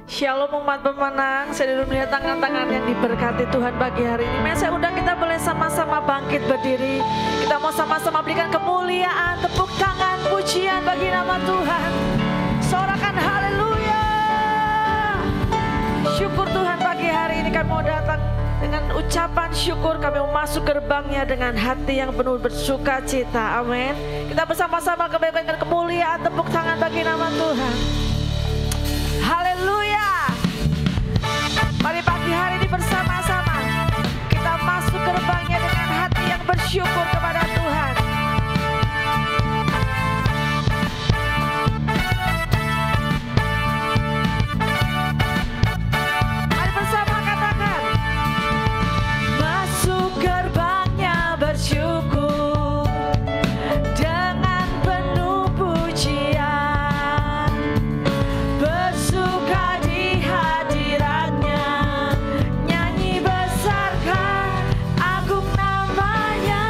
Shalom umat pemenang, saya melihat tangan-tangan yang diberkati Tuhan pagi hari ini. Mari saya undang kita boleh sama-sama bangkit berdiri. Kita mau sama-sama berikan kemuliaan, tepuk tangan, pujian bagi nama Tuhan. Sorakan haleluya. Syukur Tuhan pagi hari ini kami mau datang dengan ucapan syukur. Kami mau masuk gerbangnya dengan hati yang penuh bersuka cita. Amin. Kita bersama-sama kembalikan kemuliaan, tepuk tangan bagi nama Tuhan. Haleluya. Mari pagi hari ini bersama-sama kita masuk gerbangnya dengan hati yang bersyukur kepada Tuhan. Mari bersama katakan, masuk gerbangnya bersyukur dengan penuh pujian, bersuka di hadiratnya, nyanyi besarkan agung namanya.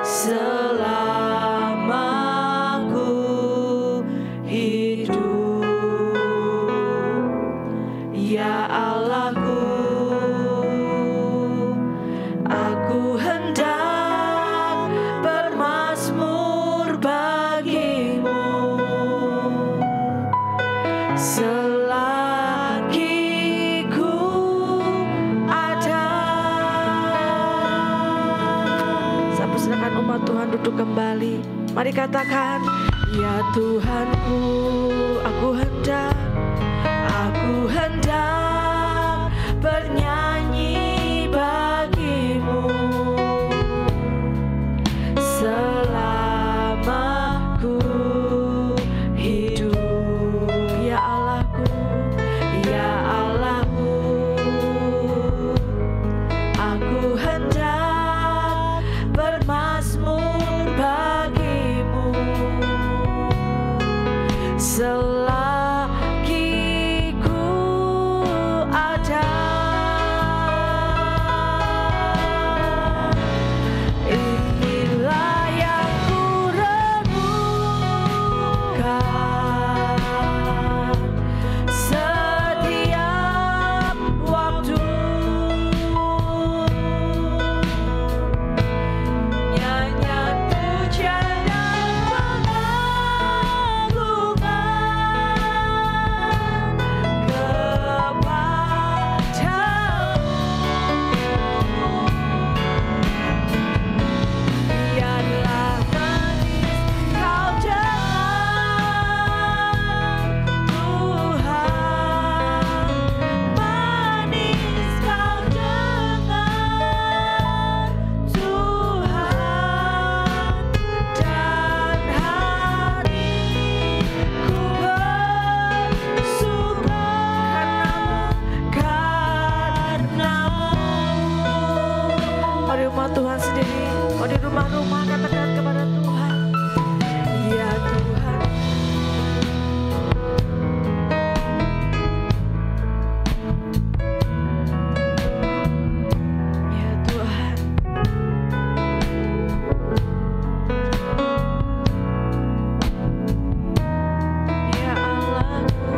selama ku hidup. Ya Allahku, aku hendak bermazmur bagimu selagi ku ada. Saya persilakan umat Tuhan duduk kembali. Mari katakan, ya Tuhanku, aku hendak bernyanyi bagimu selama ku hidup. Ya Allahku, ya Allahku, aku hendak bermazmur bagimu selagi ku ada. Inilah yang ku renungkan setiap waktu, nyanyian pujian dan Tuhan sendiri. Oh, di rumah-rumah katakan kepada Tuhan, ya Tuhan, ya Tuhan, ya Allahku,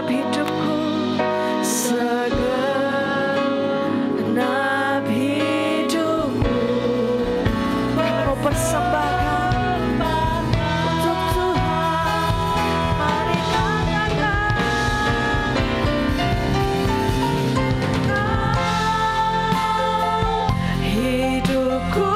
segenap hidupku, segenap hidupku mau persembahkan untuk Tuhan. Mari katakan, hidupku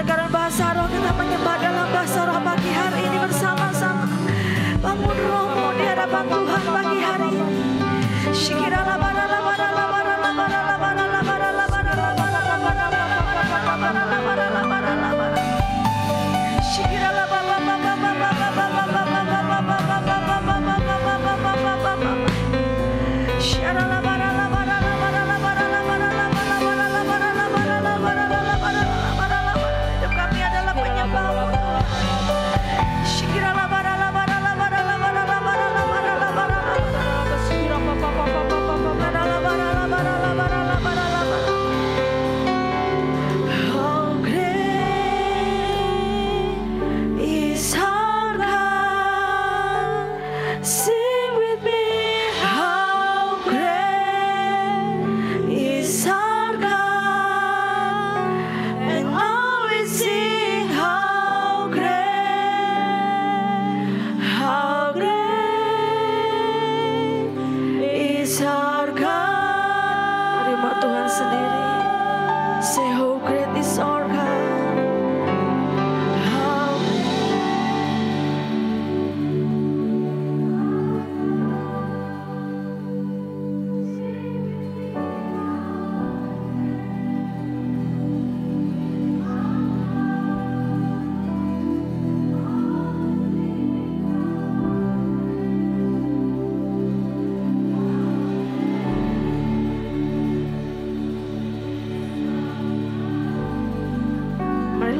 Karena bahasa roh kita menyembah dalam bahasa roh pagi hari ini bersama-sama. Bangun rohmu di hadapan Tuhan pagi hari ini.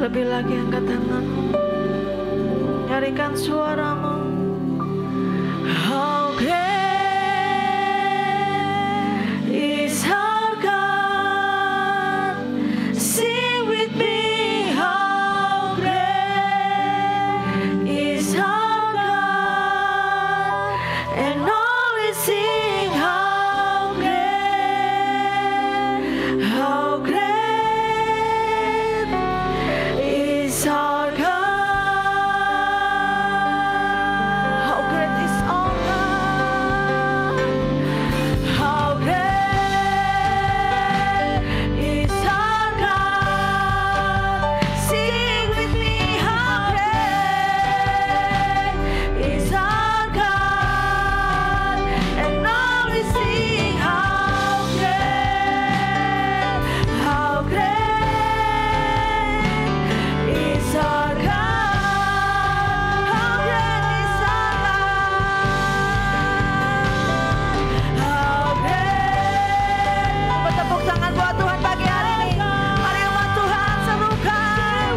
Lebih lagi angkat tanganmu, nyanyikan suaramu. How great is our God. Sing with me, how great is our God. And all we sing, how great is our God. How great is our God. How great is our God. Sing with me, how great is our God. And all we sing, how great is our God. How great is our God. How great. Bertepuk tangan buat Tuhan pagi hari ini. Mari umat Tuhan serukan.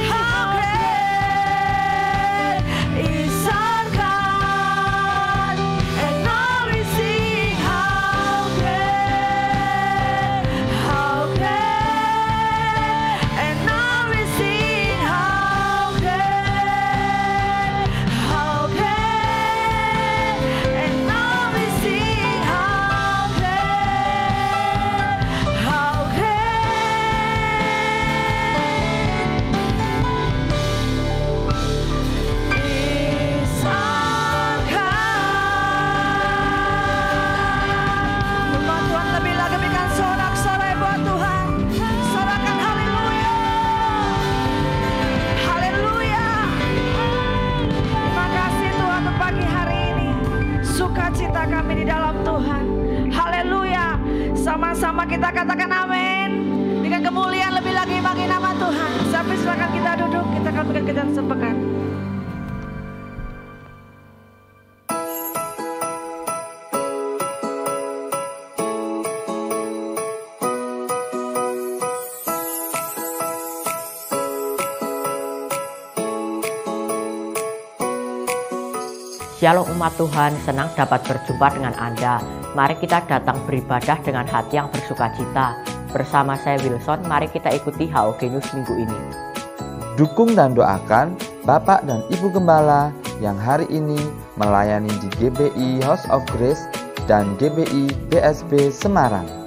How great is our God. And all we sing, how great. And all we sing, how great. And all we sing, how great is our God. Umat Tuhan lebih lagi berikan sorak-sorai buat Tuhan. Sorakan haleluya. Haleluya. Terima kasih Tuhan untuk pagi hari ini. Sukacita kami di dalam Tuhan. Haleluya. Sama-sama kita katakan amin. Dengan kemuliaan lebih lagi bagi nama Tuhan. Sampai silakan kita duduk. Kita akan berikan kita sepekan. Shalom umat Tuhan, senang dapat berjumpa dengan Anda. Mari kita datang beribadah dengan hati yang bersukacita. Bersama saya Wilson, mari kita ikuti HOG News minggu ini. Dukung dan doakan Bapak dan Ibu Gembala yang hari ini melayani di GBI House of Grace dan GBI BSB Semarang.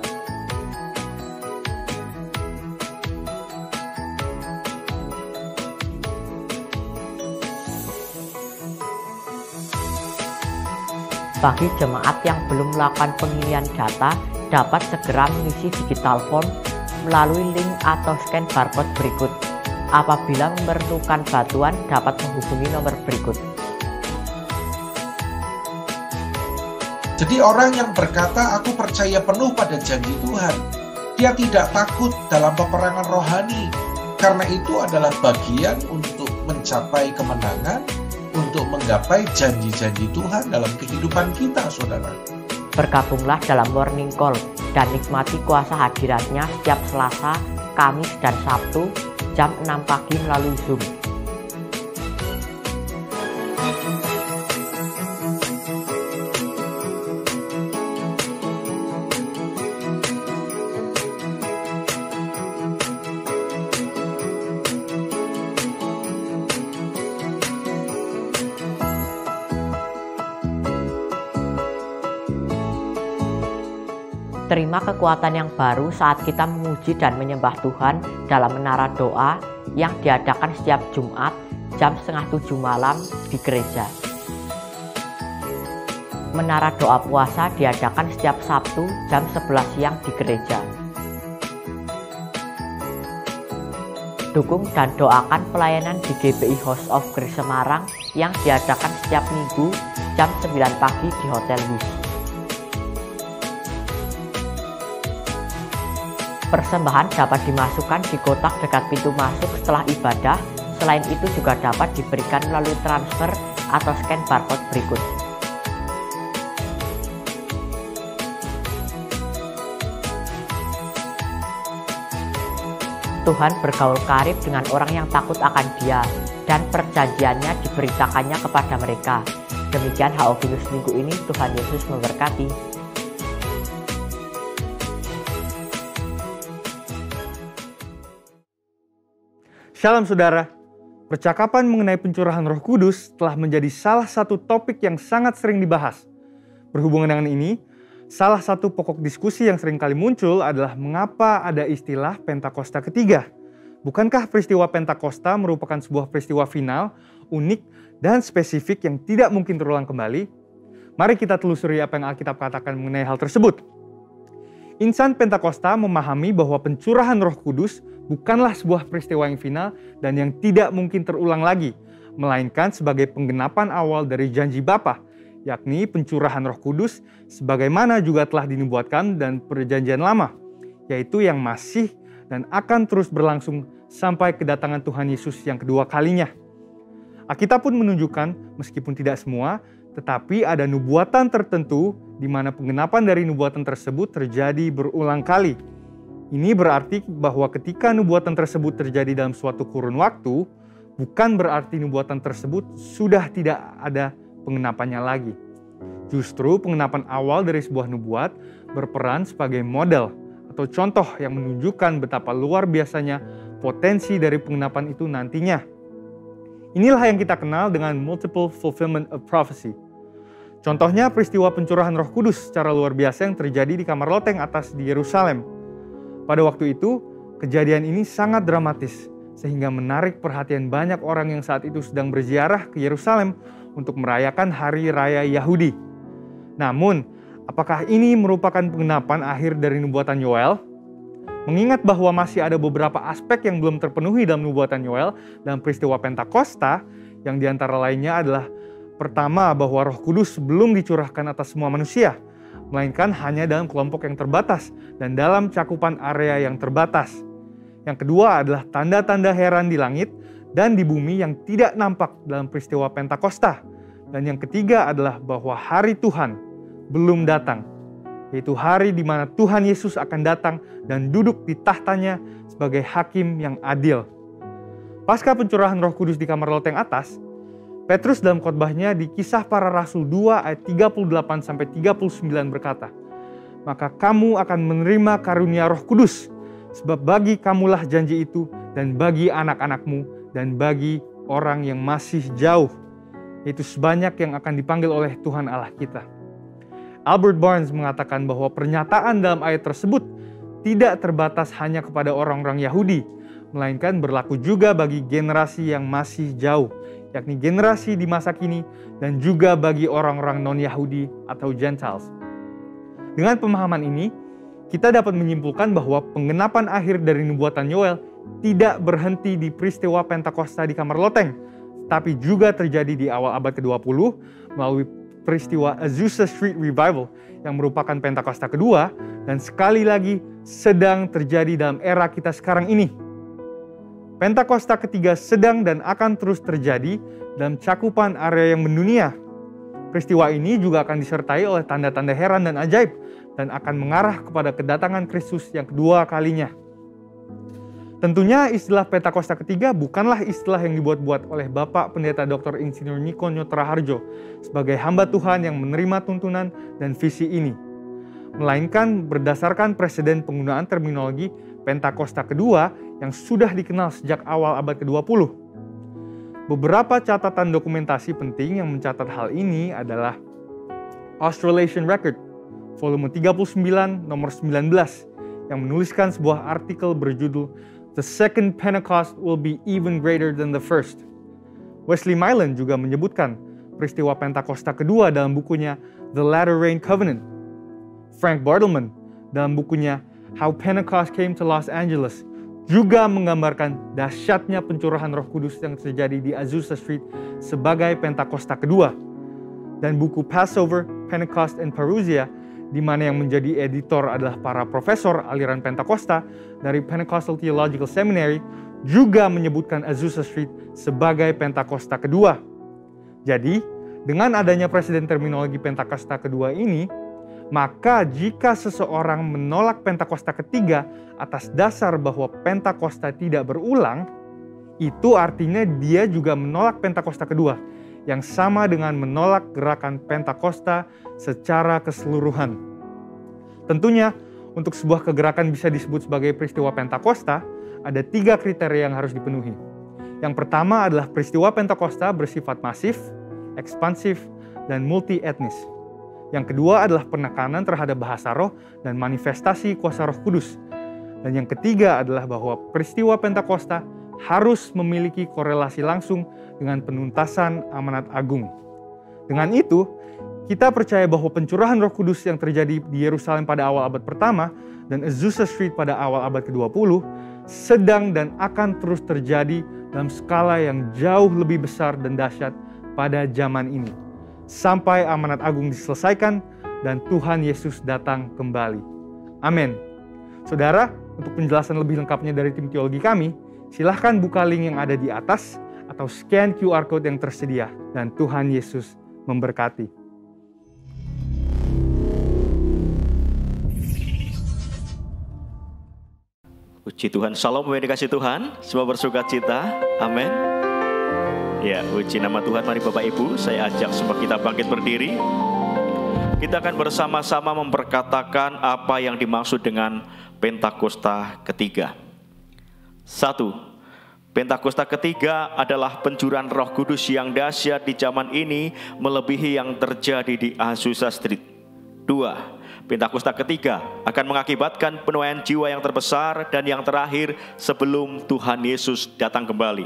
Bagi jemaat yang belum melakukan pengisian data, dapat segera mengisi digital form melalui link atau scan barcode berikut. Apabila memerlukan bantuan, dapat menghubungi nomor berikut. Jadi orang yang berkata, aku percaya penuh pada janji Tuhan, dia tidak takut dalam peperangan rohani, karena itu adalah bagian untuk mencapai kemenangan, untuk menggapai janji-janji Tuhan dalam kehidupan kita, saudara. Bergabunglah dalam Morning Call dan nikmati kuasa hadiratnya setiap Selasa, Kamis, dan Sabtu jam 6 pagi melalui Zoom. Terima kekuatan yang baru saat kita memuji dan menyembah Tuhan dalam menara doa yang diadakan setiap Jumat jam 6:30 malam di gereja. Menara doa puasa diadakan setiap Sabtu jam 11 siang di gereja. Dukung dan doakan pelayanan di GBI House of Grace Semarang yang diadakan setiap Minggu jam 9 pagi di Hotel Wis. Persembahan dapat dimasukkan di kotak dekat pintu masuk setelah ibadah. Selain itu juga dapat diberikan melalui transfer atau scan barcode berikut. Tuhan bergaul karib dengan orang yang takut akan Dia dan perjanjiannya diberitakannya kepada mereka. Demikian HOG News minggu ini. Tuhan Yesus memberkati. Shalom saudara, percakapan mengenai pencurahan Roh Kudus telah menjadi salah satu topik yang sangat sering dibahas. Berhubungan dengan ini, salah satu pokok diskusi yang sering kali muncul adalah mengapa ada istilah Pentakosta ketiga. Bukankah peristiwa Pentakosta merupakan sebuah peristiwa final, unik, dan spesifik yang tidak mungkin terulang kembali? Mari kita telusuri apa yang Alkitab katakan mengenai hal tersebut. Insan Pentakosta memahami bahwa pencurahan Roh Kudus bukanlah sebuah peristiwa yang final dan yang tidak mungkin terulang lagi, melainkan sebagai penggenapan awal dari janji Bapa, yakni pencurahan Roh Kudus sebagaimana juga telah dinubuatkan dan perjanjian lama, yaitu yang masih dan akan terus berlangsung sampai kedatangan Tuhan Yesus yang kedua kalinya. Alkitab pun menunjukkan, meskipun tidak semua, tetapi ada nubuatan tertentu di mana penggenapan dari nubuatan tersebut terjadi berulang kali. Ini berarti bahwa ketika nubuatan tersebut terjadi dalam suatu kurun waktu, bukan berarti nubuatan tersebut sudah tidak ada pengenapannya lagi. Justru pengenapan awal dari sebuah nubuat berperan sebagai model atau contoh yang menunjukkan betapa luar biasanya potensi dari pengenapan itu nantinya. Inilah yang kita kenal dengan multiple fulfillment of prophecy. Contohnya peristiwa pencurahan Roh Kudus secara luar biasa yang terjadi di kamar loteng atas di Yerusalem. Pada waktu itu, kejadian ini sangat dramatis sehingga menarik perhatian banyak orang yang saat itu sedang berziarah ke Yerusalem untuk merayakan Hari Raya Yahudi. Namun, apakah ini merupakan penggenapan akhir dari nubuatan Yoel? Mengingat bahwa masih ada beberapa aspek yang belum terpenuhi dalam nubuatan Yoel dalam peristiwa Pentakosta, yang diantara lainnya adalah pertama, bahwa Roh Kudus belum dicurahkan atas semua manusia, melainkan hanya dalam kelompok yang terbatas dan dalam cakupan area yang terbatas. Yang kedua adalah tanda-tanda heran di langit dan di bumi yang tidak nampak dalam peristiwa Pentakosta. Dan yang ketiga adalah bahwa hari Tuhan belum datang, yaitu hari di mana Tuhan Yesus akan datang dan duduk di tahtanya sebagai hakim yang adil. Pasca pencurahan Roh Kudus di kamar loteng atas, Petrus dalam khotbahnya di Kisah Para Rasul 2 ayat 38-39 berkata, "Maka kamu akan menerima karunia Roh Kudus, sebab bagi kamulah janji itu dan bagi anak-anakmu dan bagi orang yang masih jauh, yaitu sebanyak yang akan dipanggil oleh Tuhan Allah kita." Albert Barnes mengatakan bahwa pernyataan dalam ayat tersebut tidak terbatas hanya kepada orang-orang Yahudi, melainkan berlaku juga bagi generasi yang masih jauh, yakni generasi di masa kini dan juga bagi orang-orang non-Yahudi atau Gentiles. Dengan pemahaman ini, kita dapat menyimpulkan bahwa penggenapan akhir dari nubuatan Yoel tidak berhenti di peristiwa Pentakosta di kamar loteng, tapi juga terjadi di awal abad ke-20 melalui peristiwa Azusa Street Revival yang merupakan Pentakosta kedua dan sekali lagi sedang terjadi dalam era kita sekarang ini. Pentakosta ketiga sedang dan akan terus terjadi dalam cakupan area yang mendunia. Peristiwa ini juga akan disertai oleh tanda-tanda heran dan ajaib dan akan mengarah kepada kedatangan Kristus yang kedua kalinya. Tentunya istilah Pentakosta ketiga bukanlah istilah yang dibuat-buat oleh Bapak Pendeta Dr. Insinyur Niko Nyotraharjo sebagai hamba Tuhan yang menerima tuntunan dan visi ini, melainkan berdasarkan preseden penggunaan terminologi Pentakosta kedua yang sudah dikenal sejak awal abad ke-20. Beberapa catatan dokumentasi penting yang mencatat hal ini adalah Australasian Record, volume 39, nomor 19, yang menuliskan sebuah artikel berjudul "The second Pentecost will be even greater than the first." Wesley Mylan juga menyebutkan peristiwa Pentakosta kedua dalam bukunya The Latter Rain Covenant. Frank Bartleman dalam bukunya How Pentecost Came to Los Angeles juga menggambarkan dahsyatnya pencurahan Roh Kudus yang terjadi di Azusa Street sebagai Pentakosta kedua. Dan buku Passover, Pentecost, and Parousia, di mana yang menjadi editor adalah para profesor aliran Pentakosta dari Pentecostal Theological Seminary, juga menyebutkan Azusa Street sebagai Pentakosta kedua. Jadi, dengan adanya presiden terminologi Pentakosta kedua ini, Maka jika seseorang menolak Pentakosta ketiga atas dasar bahwa Pentakosta tidak berulang, itu artinya dia juga menolak Pentakosta kedua, yang sama dengan menolak gerakan Pentakosta secara keseluruhan. Tentunya, untuk sebuah kegerakan bisa disebut sebagai peristiwa Pentakosta, ada 3 kriteria yang harus dipenuhi. Yang pertama adalah peristiwa Pentakosta bersifat masif, ekspansif, dan multi-etnis. Yang kedua adalah penekanan terhadap bahasa roh dan manifestasi kuasa Roh Kudus. Dan yang ketiga adalah bahwa peristiwa Pentakosta harus memiliki korelasi langsung dengan penuntasan amanat agung. Dengan itu, kita percaya bahwa pencurahan Roh Kudus yang terjadi di Yerusalem pada awal abad pertama dan Azusa Street pada awal abad ke-20 sedang dan akan terus terjadi dalam skala yang jauh lebih besar dan dahsyat pada zaman ini, sampai amanat agung diselesaikan dan Tuhan Yesus datang kembali. Amin. Saudara, untuk penjelasan lebih lengkapnya dari tim teologi kami, silahkan buka link yang ada di atas atau scan QR Code yang tersedia. Dan Tuhan Yesus memberkati. Puji Tuhan, salam yang dikasih Tuhan, semua bersuka cita, amin. Ya, puji nama Tuhan. Mari Bapak Ibu, saya ajak semua kita bangkit berdiri. Kita akan bersama-sama memperkatakan apa yang dimaksud dengan Pentakosta ketiga. 1. Pentakosta ketiga adalah pencurahan Roh Kudus yang dahsyat di zaman ini melebihi yang terjadi di Azusa Street. 2. Pentakosta ketiga akan mengakibatkan penuaian jiwa yang terbesar dan yang terakhir sebelum Tuhan Yesus datang kembali.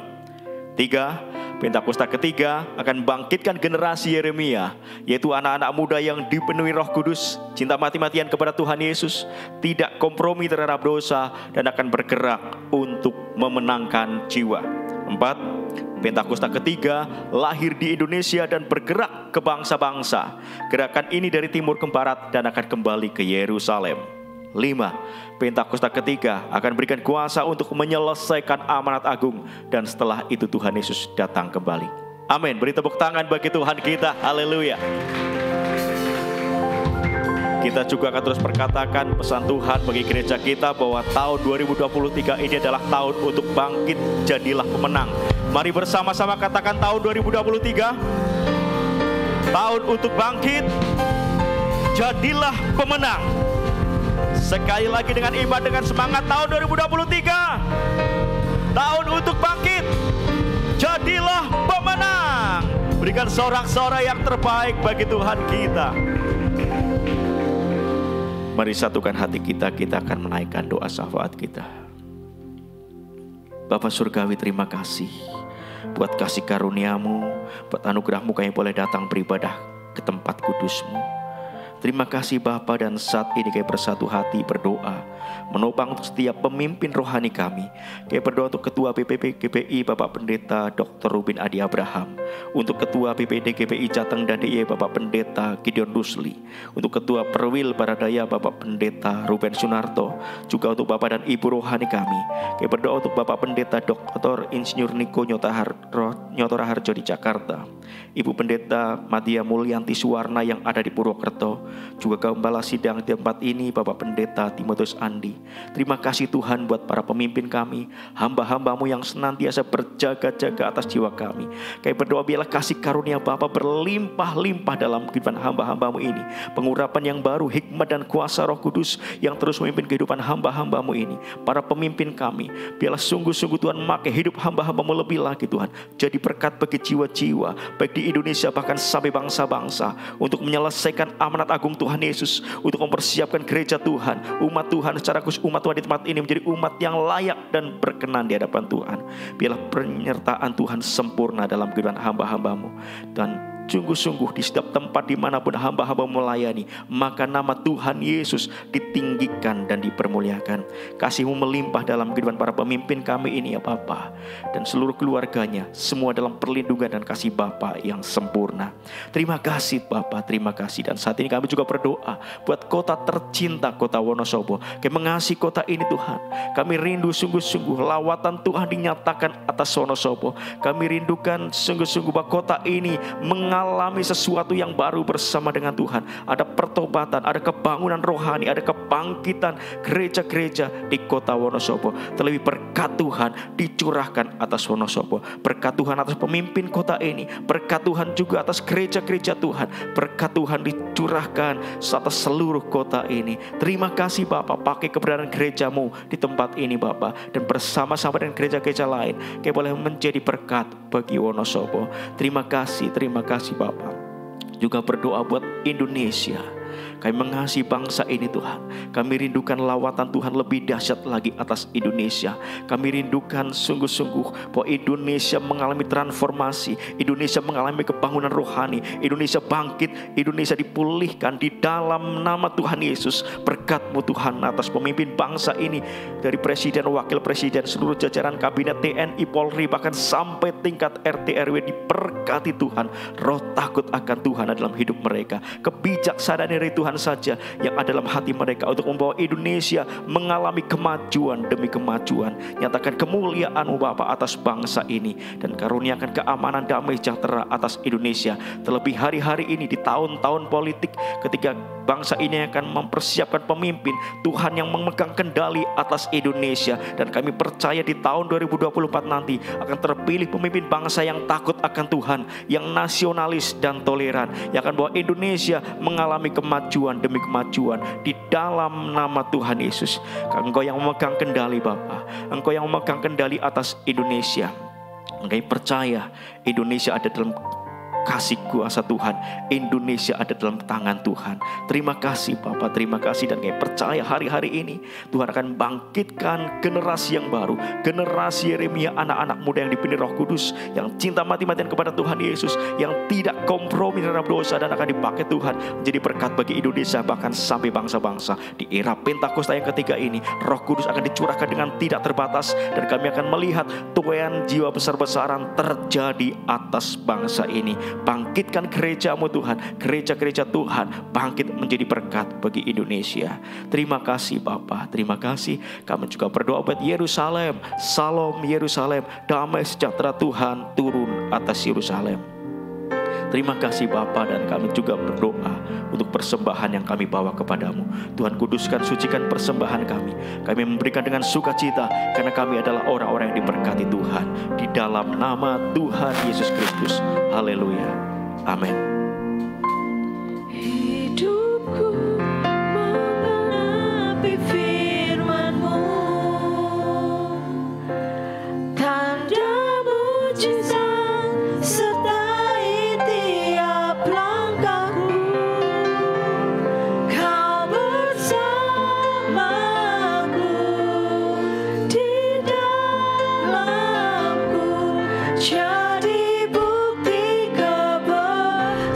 3. Pentakosta ketiga akan bangkitkan generasi Yeremia, yaitu anak-anak muda yang dipenuhi Roh Kudus, cinta mati-matian kepada Tuhan Yesus, tidak kompromi terhadap dosa, dan akan bergerak untuk memenangkan jiwa. 4. Pentakosta ketiga lahir di Indonesia dan bergerak ke bangsa-bangsa. Gerakan ini dari timur ke barat dan akan kembali ke Yerusalem. 5. Pentakosta ketiga akan berikan kuasa untuk menyelesaikan amanat agung, dan setelah itu Tuhan Yesus datang kembali. Amin. Beri tepuk tangan bagi Tuhan kita. Haleluya. Kita juga akan terus perkatakan pesan Tuhan bagi gereja kita bahwa tahun 2023 ini adalah tahun untuk bangkit, jadilah pemenang. Mari bersama-sama katakan tahun 2023, tahun untuk bangkit, jadilah pemenang. Sekali lagi dengan iman, dengan semangat, tahun 2023, tahun untuk bangkit, jadilah pemenang. Berikan sorak-sorai yang terbaik bagi Tuhan kita. Mari satukan hati kita, kita akan menaikkan doa syafaat kita. Bapa Surgawi, terima kasih buat kasih karunia-Mu, buat anugerah-Mu kami boleh datang beribadah ke tempat kudus-Mu. Terima kasih Bapa, dan saat ini kami bersatu hati berdoa menopang untuk setiap pemimpin rohani kami. Kami berdoa untuk Ketua PPP GBI Bapak Pendeta Dr. Ruben Adi Abraham, untuk Ketua PPD GBI Jateng dan DIY Bapak Pendeta Gideon Rusli, untuk Ketua Perwil Baradaya Bapak Pendeta Ruben Sunarto, juga untuk Bapak dan Ibu rohani kami. Kami berdoa untuk Bapak Pendeta Dr. Insinyur Niko Nyotora Harjo di Jakarta, Ibu Pendeta Madia Mulyanti Suwarna yang ada di Purwokerto, juga Gembala Sidang di tempat ini Bapak Pendeta Timotius Andi. Terima kasih Tuhan buat para pemimpin kami, hamba-hamba-Mu yang senantiasa berjaga-jaga atas jiwa kami. Kami berdoa biarlah kasih karunia Bapa berlimpah-limpah dalam kehidupan hamba-hamba-Mu ini. Pengurapan yang baru, hikmat dan kuasa Roh Kudus yang terus memimpin kehidupan hamba-hamba-Mu ini. Para pemimpin kami, biarlah sungguh-sungguh Tuhan memakai hidup hamba-hamba-Mu lebih lagi Tuhan, jadi berkat bagi jiwa-jiwa baik di Indonesia bahkan sampai bangsa-bangsa, untuk menyelesaikan amanat agung Tuhan Yesus, untuk mempersiapkan gereja Tuhan, umat Tuhan secara khusus umat Tuhan di tempat ini menjadi umat yang layak dan berkenan di hadapan Tuhan. Biarlah penyertaan Tuhan sempurna dalam kehidupan hamba-hamba-Mu, dan sungguh-sungguh di setiap tempat dimanapun hamba-hamba melayani, maka nama Tuhan Yesus ditinggikan dan dipermuliakan. Kasih-Mu melimpah dalam kehidupan para pemimpin kami ini ya Bapa, dan seluruh keluarganya, semua dalam perlindungan dan kasih Bapa yang sempurna. Terima kasih Bapa, terima kasih. Dan saat ini kami juga berdoa buat kota tercinta, kota Wonosobo. Kami mengasihi kota ini Tuhan. Kami rindu sungguh-sungguh lawatan Tuhan dinyatakan atas Wonosobo. Kami rindukan sungguh-sungguh bahwa kota ini mengalami sesuatu yang baru bersama dengan Tuhan. Ada pertobatan, ada kebangunan rohani, ada kebangkitan gereja-gereja di kota Wonosobo. Terlebih berkat Tuhan dicurahkan atas Wonosobo. Berkat Tuhan atas pemimpin kota ini. Berkat Tuhan juga atas gereja-gereja Tuhan. Berkat Tuhan dicurahkan atas seluruh kota ini. Terima kasih Bapa, pakai keberadaan gerejamu di tempat ini Bapa. Dan bersama-sama dengan gereja-gereja lain, Kau boleh menjadi berkat bagi Wonosobo. Terima kasih Bapa. Juga berdoa buat Indonesia. Kami mengasihi bangsa ini Tuhan. Kami rindukan lawatan Tuhan lebih dahsyat lagi atas Indonesia. Kami rindukan sungguh-sungguh bahwa Indonesia mengalami transformasi. Indonesia mengalami kebangunan rohani. Indonesia bangkit. Indonesia dipulihkan di dalam nama Tuhan Yesus. Berkat-Mu Tuhan atas pemimpin bangsa ini. Dari Presiden, Wakil Presiden, seluruh jajaran Kabinet TNI, Polri, bahkan sampai tingkat RT RW diberkati Tuhan. Roh takut akan Tuhan dalam hidup mereka. Kebijaksanaan dari Tuhan saja yang ada dalam hati mereka untuk membawa Indonesia mengalami kemajuan demi kemajuan. Nyatakan kemuliaan-Mu Bapa atas bangsa ini dan karuniakan keamanan, damai, sejahtera atas Indonesia. Terlebih hari-hari ini di tahun-tahun politik ketika bangsa ini akan mempersiapkan pemimpin, Tuhan yang memegang kendali atas Indonesia. Dan kami percaya di tahun 2024 nanti akan terpilih pemimpin bangsa yang takut akan Tuhan, yang nasionalis dan toleran, yang akan bawa Indonesia mengalami kemajuan demi kemajuan di dalam nama Tuhan Yesus. Engkau yang memegang kendali Bapa, Engkau yang memegang kendali atas Indonesia. Engkau percaya Indonesia ada dalam kasih kuasa Tuhan. Indonesia ada dalam tangan Tuhan. Terima kasih Bapa, terima kasih. Dan kami percaya hari-hari ini Tuhan akan bangkitkan generasi yang baru, generasi Yeremia, anak-anak muda yang dipimpin Roh Kudus, yang cinta mati-matian kepada Tuhan Yesus, yang tidak kompromi terhadap dosa, dan akan dipakai Tuhan menjadi berkat bagi Indonesia bahkan sampai bangsa-bangsa. Di era Pentakosta yang ketiga ini, Roh Kudus akan dicurahkan dengan tidak terbatas, dan kami akan melihat tuaian jiwa besar-besaran terjadi atas bangsa ini. Bangkitkan gereja-Mu Tuhan, gereja-gereja Tuhan bangkit menjadi berkat bagi Indonesia. Terima kasih Bapa, terima kasih. Kami juga berdoa buat Yerusalem. Salam Yerusalem, damai sejahtera Tuhan turun atas Yerusalem. Terima kasih Bapa, dan kami juga berdoa untuk persembahan yang kami bawa kepadamu. Tuhan kuduskan, sucikan persembahan kami. Kami memberikan dengan sukacita karena kami adalah orang-orang yang diberkati Tuhan. Di dalam nama Tuhan Yesus Kristus. Haleluya. Amin. Hidupku menggenapi firman-Mu, tanda mujizat sertai tiap langkahku. Kau bersamaku di dalamku, jadi bukti kebesaran-Mu.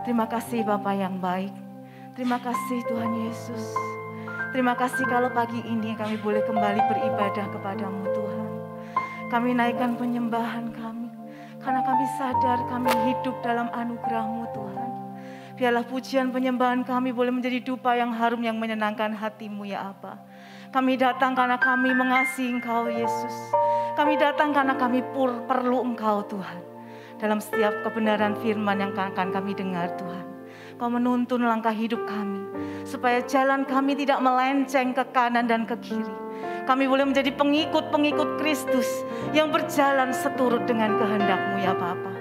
Terima kasih Bapa yang baik. Terima kasih Tuhan Yesus. Terima kasih kalau pagi ini kami boleh kembali beribadah kepadamu Tuhan. Kami naikkan penyembahan kami, karena kami sadar kami hidup dalam anugerah-Mu Tuhan. Biarlah pujian penyembahan kami boleh menjadi dupa yang harum yang menyenangkan hati-Mu ya Aba. Kami datang karena kami mengasihi Engkau Yesus. Kami datang karena kami perlu Engkau Tuhan. Dalam setiap kebenaran firman yang akan kami dengar Tuhan, Kau menuntun langkah hidup kami, supaya jalan kami tidak melenceng ke kanan dan ke kiri. Kami boleh menjadi pengikut-pengikut Kristus yang berjalan seturut dengan kehendak-Mu ya Bapa.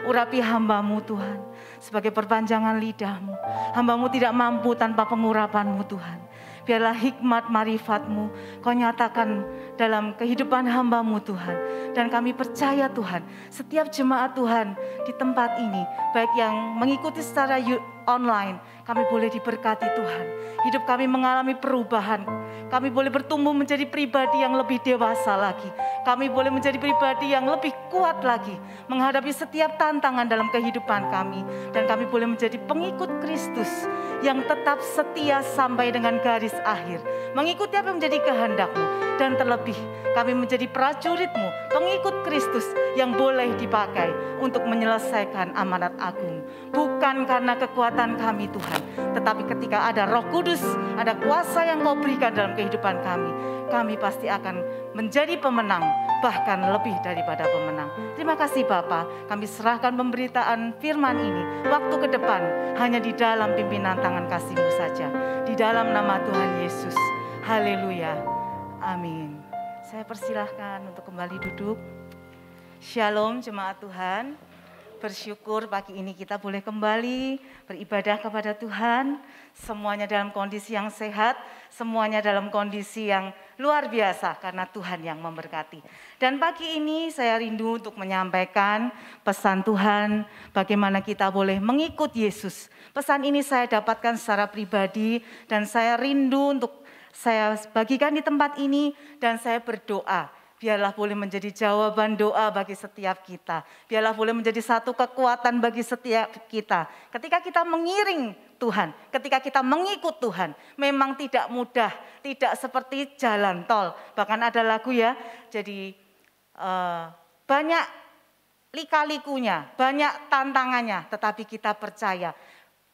Urapi hamba-Mu Tuhan, sebagai perpanjangan lidah-Mu. Hamba-Mu tidak mampu tanpa pengurapan-Mu Tuhan. Biarlah hikmat marifat-Mu Kau nyatakan dalam kehidupan hamba-Mu Tuhan. Dan kami percaya Tuhan, setiap jemaat Tuhan di tempat ini, baik yang mengikuti secara online, kami boleh diberkati Tuhan. Hidup kami mengalami perubahan. Kami boleh bertumbuh menjadi pribadi yang lebih dewasa lagi. Kami boleh menjadi pribadi yang lebih kuat lagi menghadapi setiap tantangan dalam kehidupan kami. Dan kami boleh menjadi pengikut Kristus yang tetap setia sampai dengan garis akhir. Mengikuti apa yang menjadi kehendak-Mu. Dan terlebih kami menjadi prajurit-Mu, pengikut Kristus yang boleh dipakai untuk menyelesaikan amanat agung. Bukan karena kekuatan kami Tuhan, tetapi ketika ada Roh Kudus, ada kuasa yang Kau berikan dalam kehidupan kami, kami pasti akan menjadi pemenang, bahkan lebih daripada pemenang. Terima kasih Bapa, kami serahkan pemberitaan firman ini waktu ke depan hanya di dalam pimpinan tangan kasih-Mu saja. Di dalam nama Tuhan Yesus. Haleluya. Amin. Saya persilahkan untuk kembali duduk. Shalom jemaat Tuhan. Bersyukur pagi ini kita boleh kembali beribadah kepada Tuhan. Semuanya dalam kondisi yang sehat, semuanya dalam kondisi yang luar biasa karena Tuhan yang memberkati. Dan pagi ini saya rindu untuk menyampaikan pesan Tuhan bagaimana kita boleh mengikut Yesus. Pesan ini saya dapatkan secara pribadi dan saya rindu untuk saya bagikan di tempat ini dan saya berdoa. Biarlah boleh menjadi jawaban doa bagi setiap kita. Biarlah boleh menjadi satu kekuatan bagi setiap kita. Ketika kita mengiring Tuhan, ketika kita mengikut Tuhan, memang tidak mudah, tidak seperti jalan tol. Bahkan ada lagu ya, jadi banyak lika-likunya, banyak tantangannya, tetapi kita percaya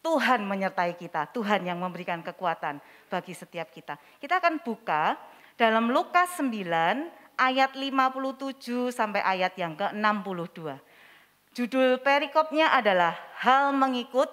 Tuhan menyertai kita, Tuhan yang memberikan kekuatan bagi setiap kita. Kita akan buka dalam Lukas 9 ayat 57 sampai ayat yang ke-62. Judul perikopnya adalah Hal Mengikut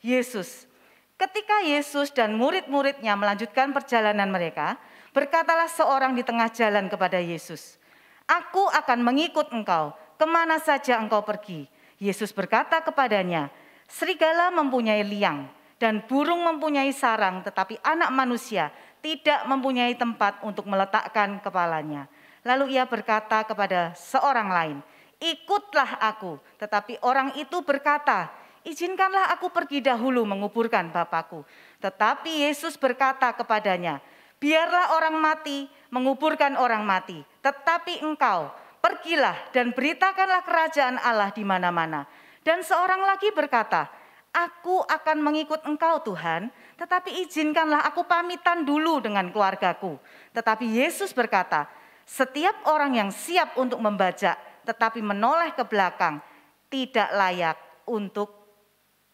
Yesus. Ketika Yesus dan murid-muridnya melanjutkan perjalanan mereka, berkatalah seorang di tengah jalan kepada Yesus, "Aku akan mengikut engkau, kemana saja engkau pergi." Yesus berkata kepadanya, "Serigala mempunyai liang dan burung mempunyai sarang, tetapi anak manusia tidak mempunyai tempat untuk meletakkan kepalanya." Lalu ia berkata kepada seorang lain, "Ikutlah aku." Tetapi orang itu berkata, "Izinkanlah aku pergi dahulu menguburkan Bapakku." Tetapi Yesus berkata kepadanya, "Biarlah orang mati menguburkan orang mati, tetapi engkau pergilah dan beritakanlah kerajaan Allah di mana-mana." Dan seorang lagi berkata, "Aku akan mengikut engkau Tuhan, tetapi izinkanlah aku pamitan dulu dengan keluargaku." Tetapi Yesus berkata, "Setiap orang yang siap untuk membajak tetapi menoleh ke belakang tidak layak untuk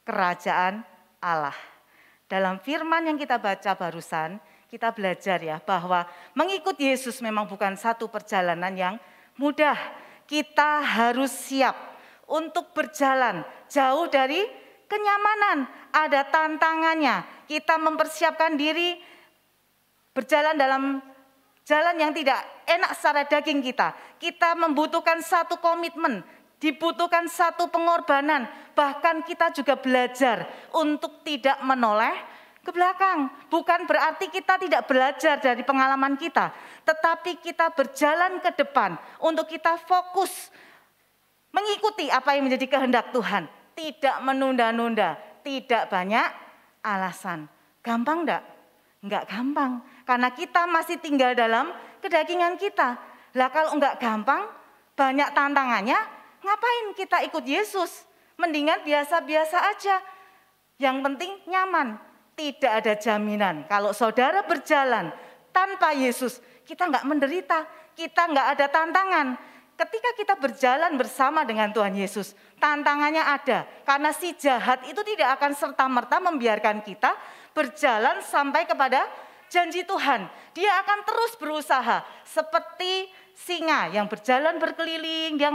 kerajaan Allah." Dalam firman yang kita baca barusan, kita belajar ya bahwa mengikut Yesus memang bukan satu perjalanan yang mudah. Kita harus siap untuk berjalan jauh dari kenyamanan, ada tantangannya. Kita mempersiapkan diri berjalan dalam jalan yang tidak enak secara daging kita. Kita membutuhkan satu komitmen, dibutuhkan satu pengorbanan. Bahkan kita juga belajar untuk tidak menoleh ke belakang. Bukan berarti kita tidak belajar dari pengalaman kita, tetapi kita berjalan ke depan untuk kita fokus mengikuti apa yang menjadi kehendak Tuhan. Tidak menunda-nunda, tidak banyak alasan. Gampang enggak? Enggak gampang. Karena kita masih tinggal dalam kedagingan kita. Lah kalau enggak gampang, banyak tantangannya, ngapain kita ikut Yesus? Mendingan biasa-biasa aja. Yang penting nyaman, tidak ada jaminan. Kalau saudara berjalan tanpa Yesus, kita nggak menderita, kita nggak ada tantangan. Ketika kita berjalan bersama dengan Tuhan Yesus, tantangannya ada. Karena si jahat itu tidak akan serta-merta membiarkan kita berjalan sampai kepada janji Tuhan. Dia akan terus berusaha seperti singa yang berjalan berkeliling, dia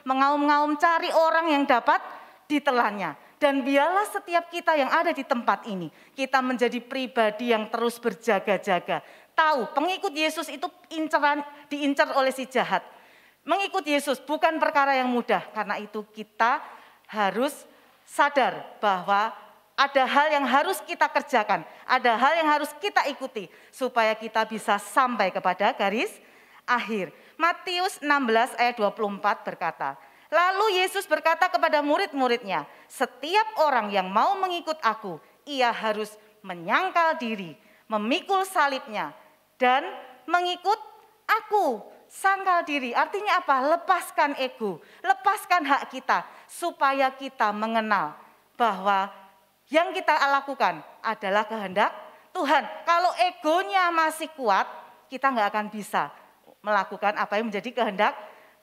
mengaum-ngaum cari orang yang dapat ditelannya. Dan biarlah setiap kita yang ada di tempat ini, kita menjadi pribadi yang terus berjaga-jaga. Tahu pengikut Yesus itu diincar oleh si jahat. Mengikut Yesus bukan perkara yang mudah, karena itu kita harus sadar bahwa ada hal yang harus kita kerjakan, ada hal yang harus kita ikuti supaya kita bisa sampai kepada garis akhir. Matius 16 ayat 24 berkata, lalu Yesus berkata kepada murid-muridnya, setiap orang yang mau mengikut aku, ia harus menyangkal diri, memikul salibnya, dan mengikut aku. Sangkal diri artinya apa? Lepaskan ego, lepaskan hak kita, supaya kita mengenal bahwa yang kita lakukan adalah kehendak Tuhan. Kalau egonya masih kuat, kita nggak akan bisa melakukan apa yang menjadi kehendak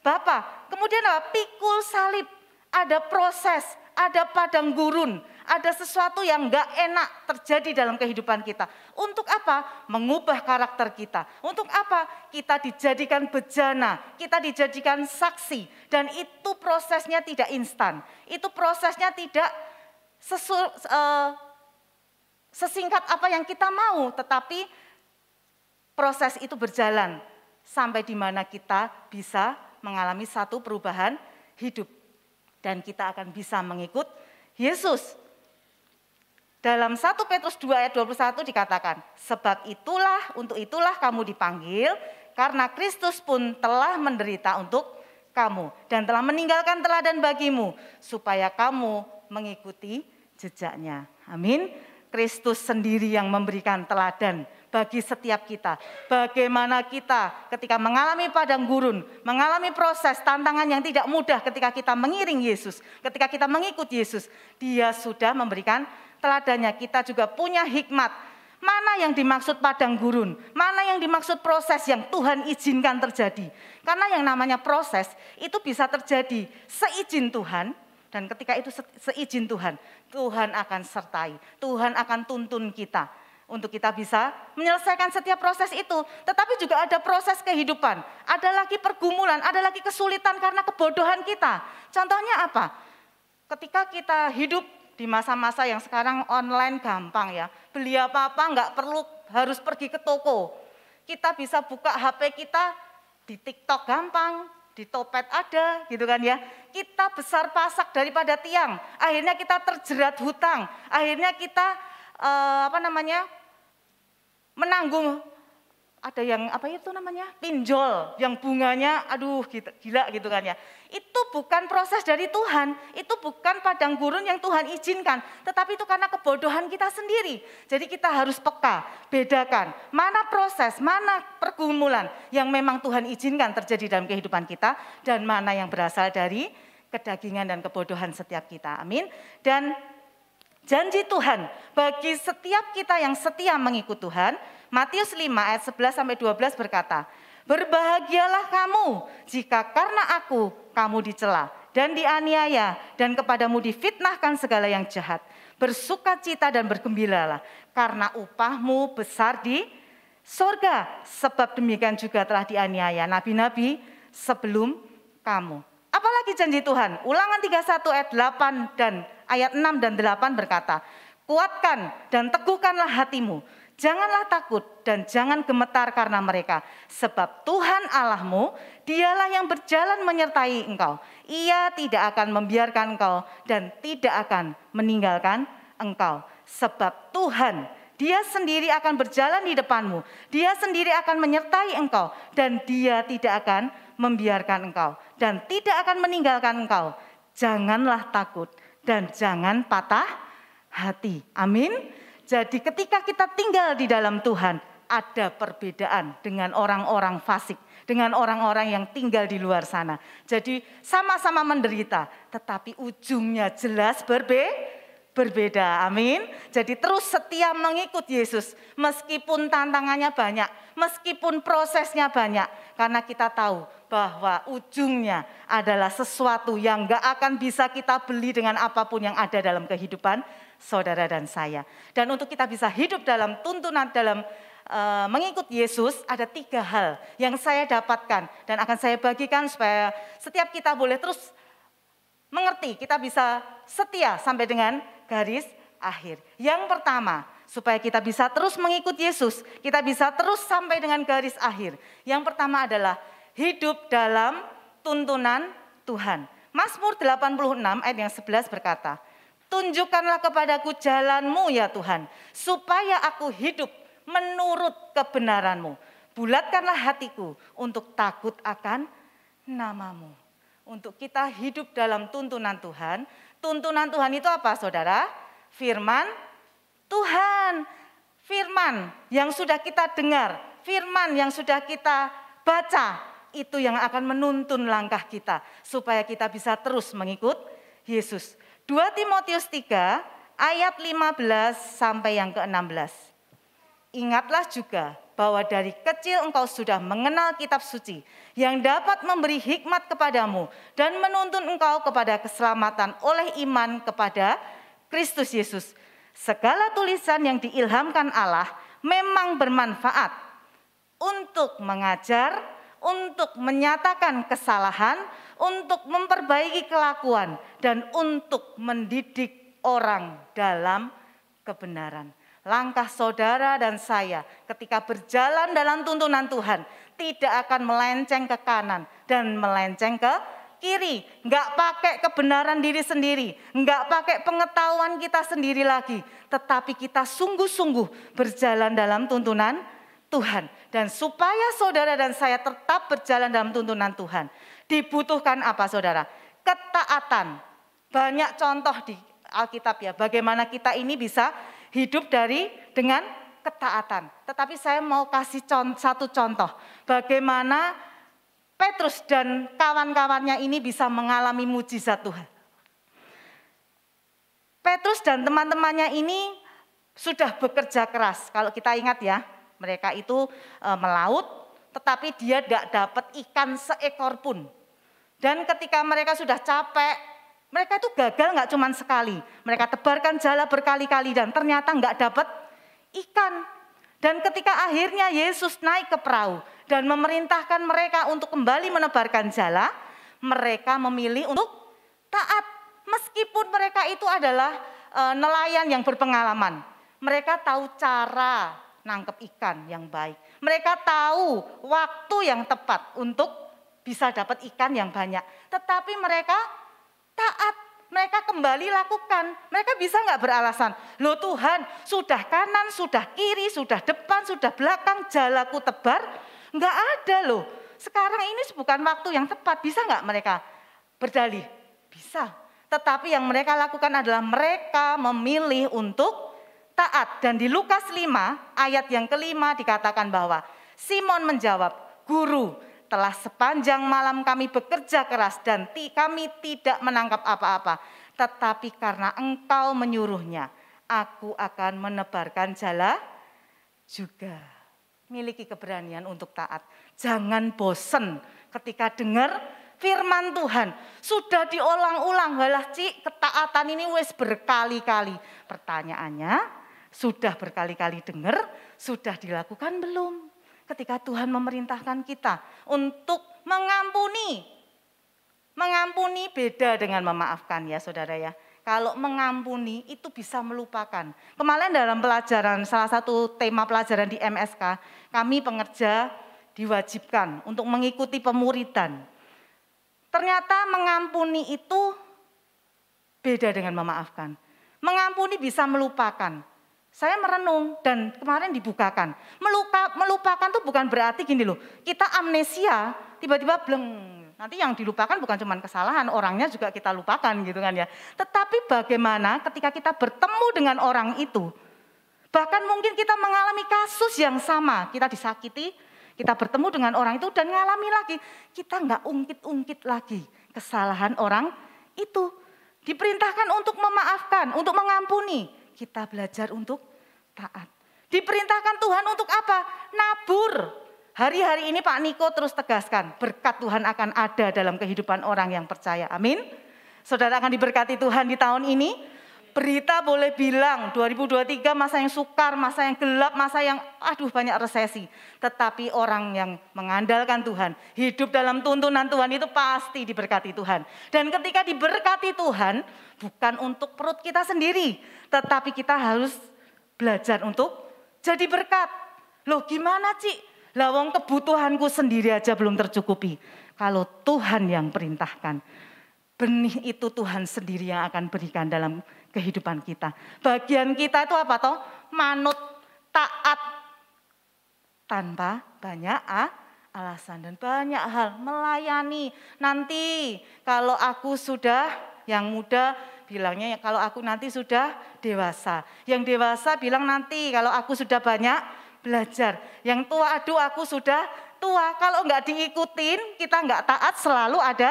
Bapa. Kemudian apa? Pikul salib, ada proses, ada padang gurun, ada sesuatu yang nggak enak terjadi dalam kehidupan kita. Untuk apa? Mengubah karakter kita. Untuk apa? Kita dijadikan bejana, kita dijadikan saksi, dan itu prosesnya tidak instan. Itu prosesnya tidak sesingkat apa yang kita mau, tetapi proses itu berjalan sampai di mana kita bisa mengalami satu perubahan hidup dan kita akan bisa mengikut Yesus. Dalam 1 Petrus 2 ayat 21 dikatakan, sebab itulah, untuk itulah kamu dipanggil, karena Kristus pun telah menderita untuk kamu dan telah meninggalkan teladan bagimu, supaya kamu mengikuti jejaknya. Amin. Kristus sendiri yang memberikan teladan bagi setiap kita. Bagaimana kita ketika mengalami padang gurun, mengalami proses tantangan yang tidak mudah ketika kita mengiring Yesus, ketika kita mengikut Yesus, Dia sudah memberikan teladannya. Kita juga punya hikmat. Mana yang dimaksud padang gurun, mana yang dimaksud proses yang Tuhan izinkan terjadi. Karena yang namanya proses itu bisa terjadi seizin Tuhan, dan ketika itu seizin Tuhan, Tuhan akan sertai, Tuhan akan tuntun kita untuk kita bisa menyelesaikan setiap proses itu. Tetapi juga ada proses kehidupan, ada lagi pergumulan, ada lagi kesulitan karena kebodohan kita. Contohnya apa? Ketika kita hidup di masa-masa yang sekarang online gampang ya, beli apa-apa nggak perlu harus pergi ke toko. Kita bisa buka HP kita di TikTok gampang, di Topet ada gitu kan ya. Kita besar pasak daripada tiang, akhirnya kita terjerat hutang, akhirnya kita menanggung, ada yang pinjol, yang bunganya aduh gila gitu kan ya. Itu bukan proses dari Tuhan, itu bukan padang gurun yang Tuhan izinkan, tetapi itu karena kebodohan kita sendiri. Jadi kita harus peka, bedakan mana proses, mana pergumulan yang memang Tuhan izinkan terjadi dalam kehidupan kita, dan mana yang berasal dari kedagingan dan kebodohan setiap kita. Amin. Dan janji Tuhan bagi setiap kita yang setia mengikut Tuhan, Matius 5 ayat 11-12 berkata, berbahagialah kamu jika karena aku kamu dicela dan dianiaya dan kepadamu difitnahkan segala yang jahat. Bersukacita dan bergembiralah karena upahmu besar di sorga. Sebab demikian juga telah dianiaya nabi-nabi sebelum kamu. Apalagi janji Tuhan, Ulangan 31 ayat 8 dan ayat 6 dan 8 berkata, kuatkan dan teguhkanlah hatimu. Janganlah takut dan jangan gemetar karena mereka. Sebab Tuhan Allahmu, Dialah yang berjalan menyertai engkau. Ia tidak akan membiarkan engkau dan tidak akan meninggalkan engkau. Sebab Tuhan, Dia sendiri akan berjalan di depanmu. Dia sendiri akan menyertai engkau dan Dia tidak akan membiarkan engkau dan tidak akan meninggalkan engkau. Janganlah takut dan jangan patah hati. Amin. Jadi ketika kita tinggal di dalam Tuhan, ada perbedaan dengan orang-orang fasik, dengan orang-orang yang tinggal di luar sana. Jadi sama-sama menderita, tetapi ujungnya jelas berbeda. berbeda. Amin. Jadi terus setia mengikut Yesus meskipun tantangannya banyak, meskipun prosesnya banyak. Karena kita tahu bahwa ujungnya adalah sesuatu yang gak akan bisa kita beli dengan apapun yang ada dalam kehidupan saudara dan saya. Dan untuk kita bisa hidup dalam tuntunan, dalam mengikut Yesus, ada 3 hal yang saya dapatkan dan akan saya bagikan supaya setiap kita boleh terus mengerti, kita bisa setia sampai dengan garis akhir. Yang pertama, supaya kita bisa terus mengikut Yesus, kita bisa terus sampai dengan garis akhir. Yang pertama adalah hidup dalam tuntunan Tuhan. Mazmur 86 ayat yang 11 berkata, "Tunjukkanlah kepadaku jalan-Mu ya Tuhan, supaya aku hidup menurut kebenaran-Mu. Bulatkanlah hatiku untuk takut akan nama-Mu." Untuk kita hidup dalam tuntunan Tuhan. Tuntunan Tuhan itu apa saudara? Firman Tuhan. Firman yang sudah kita dengar, firman yang sudah kita baca, itu yang akan menuntun langkah kita supaya kita bisa terus mengikut Yesus. 2 Timotius 3 ayat 15 sampai yang ke-16. "Ingatlah juga bahwa dari kecil engkau sudah mengenal kitab suci yang dapat memberi hikmat kepadamu dan menuntun engkau kepada keselamatan oleh iman kepada Kristus Yesus. Segala tulisan yang diilhamkan Allah memang bermanfaat untuk mengajar, untuk menyatakan kesalahan, untuk memperbaiki kelakuan, dan untuk mendidik orang dalam kebenaran." Langkah saudara dan saya ketika berjalan dalam tuntunan Tuhan tidak akan melenceng ke kanan dan melenceng ke kiri. Enggak pakai kebenaran diri sendiri, enggak pakai pengetahuan kita sendiri lagi, tetapi kita sungguh-sungguh berjalan dalam tuntunan Tuhan. Dan supaya saudara dan saya tetap berjalan dalam tuntunan Tuhan, dibutuhkan apa saudara? Ketaatan. Banyak contoh di Alkitab ya, bagaimana kita ini bisa hidup dengan ketaatan. Tetapi saya mau kasih satu contoh. Bagaimana Petrus dan kawan-kawannya ini bisa mengalami mujizat Tuhan. Petrus dan teman-temannya ini sudah bekerja keras. Kalau kita ingat ya, mereka itu melaut, tetapi dia tidak dapat ikan seekor pun. Dan ketika mereka sudah capek, mereka itu gagal nggak cuma sekali. Mereka tebarkan jala berkali-kali dan ternyata nggak dapat ikan. Dan ketika akhirnya Yesus naik ke perahu dan memerintahkan mereka untuk kembali menebarkan jala, mereka memilih untuk taat. Meskipun mereka itu adalah nelayan yang berpengalaman. Mereka tahu cara nangkep ikan yang baik. Mereka tahu waktu yang tepat untuk bisa dapat ikan yang banyak. Tetapi mereka taat, mereka kembali lakukan. Mereka bisa nggak beralasan, "Loh Tuhan, sudah kanan, sudah kiri, sudah depan, sudah belakang, jalaku tebar." Nggak ada loh. Sekarang ini bukan waktu yang tepat. Bisa nggak mereka berdalih? Bisa. Tetapi yang mereka lakukan adalah mereka memilih untuk taat. Dan di Lukas 5 ayat yang ke-5 dikatakan bahwa Simon menjawab, "Guru, telah sepanjang malam kami bekerja keras dan kami tidak menangkap apa-apa. Tetapi karena Engkau menyuruhnya, aku akan menebarkan jala juga." Miliki keberanian untuk taat. Jangan bosan ketika dengar firman Tuhan. Sudah diulang-ulang, halah Ci, ketaatan ini wis berkali-kali. Pertanyaannya, sudah berkali-kali dengar, sudah dilakukan belum? Ketika Tuhan memerintahkan kita untuk mengampuni. Mengampuni beda dengan memaafkan ya saudara ya. Kalau mengampuni itu bisa melupakan. Kemarin dalam pelajaran, salah satu tema pelajaran di MSK, kami pengerja diwajibkan untuk mengikuti pemuridan. Ternyata mengampuni itu beda dengan memaafkan. Mengampuni bisa melupakan. Saya merenung dan kemarin dibukakan. Melupakan tuh bukan berarti gini loh, kita amnesia, tiba-tiba bleng. Nanti yang dilupakan bukan cuma kesalahan, orangnya juga kita lupakan gitu kan ya. Tetapi bagaimana ketika kita bertemu dengan orang itu, bahkan mungkin kita mengalami kasus yang sama, kita disakiti, kita bertemu dengan orang itu dan ngalami lagi. Kita nggak ungkit-ungkit lagi kesalahan orang itu. Diperintahkan untuk memaafkan, untuk mengampuni. Kita belajar untuk taat. Diperintahkan Tuhan untuk apa? Nabur. Hari-hari ini Pak Niko terus tegaskan, berkat Tuhan akan ada dalam kehidupan orang yang percaya. Amin. Saudara akan diberkati Tuhan di tahun ini. Berita boleh bilang 2023 masa yang sukar, masa yang gelap, masa yang banyak resesi. Tetapi orang yang mengandalkan Tuhan, hidup dalam tuntunan Tuhan itu pasti diberkati Tuhan. Dan ketika diberkati Tuhan, bukan untuk perut kita sendiri, tetapi kita harus belajar untuk jadi berkat. Loh gimana Cik? Lawang kebutuhanku sendiri aja belum tercukupi. Kalau Tuhan yang perintahkan, benih itu Tuhan sendiri yang akan berikan dalam kehidupan kita. Bagian kita itu apa toh? Manut, taat, tanpa banyak alasan dan banyak hal. Melayani. Nanti kalau aku sudah, yang muda bilangnya kalau aku nanti sudah dewasa. Yang dewasa bilang nanti kalau aku sudah banyak belajar. Yang tua, aduh aku sudah tua. Kalau enggak diikutin, kita enggak taat, selalu ada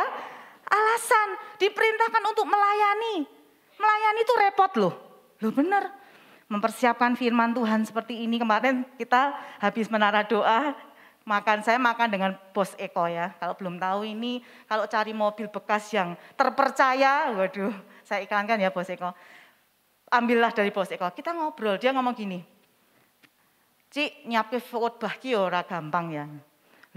alasan. Diperintahkan untuk melayani. Melayani itu repot loh. Loh benar. Mempersiapkan firman Tuhan seperti ini. Kemarin kita habis menara doa. Saya makan dengan Bos Eko ya. Kalau belum tahu ini, kalau cari mobil bekas yang terpercaya. Waduh, saya iklankan ya Bos Eko. Ambillah dari Bos Eko. Kita ngobrol, dia ngomong gini. Cik, nyiapke khotbah ki ora gampang ya.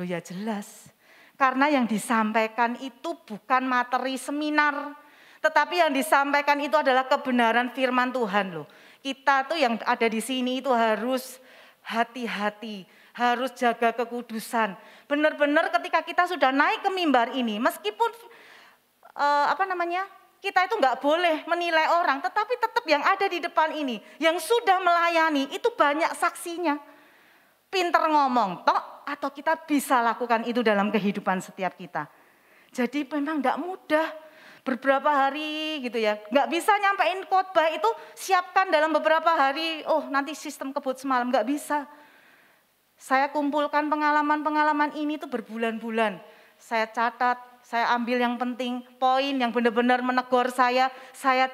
Loh ya jelas. Karena yang disampaikan itu bukan materi seminar. Tetapi yang disampaikan itu adalah kebenaran firman Tuhan loh. Kita tuh yang ada di sini itu harus hati-hati, harus jaga kekudusan. Benar-benar ketika kita sudah naik ke mimbar ini, meskipun kita itu nggak boleh menilai orang, tetapi tetap yang ada di depan ini, yang sudah melayani itu banyak saksinya. Pinter ngomong toh, atau kita bisa lakukan itu dalam kehidupan setiap kita. Jadi memang nggak mudah. Beberapa hari gitu ya, nggak bisa nyampein khotbah itu siapkan dalam beberapa hari, nanti sistem kebut semalam, nggak bisa. Saya kumpulkan pengalaman-pengalaman ini tuh berbulan-bulan, saya catat, saya ambil yang penting, poin yang benar-benar menegur saya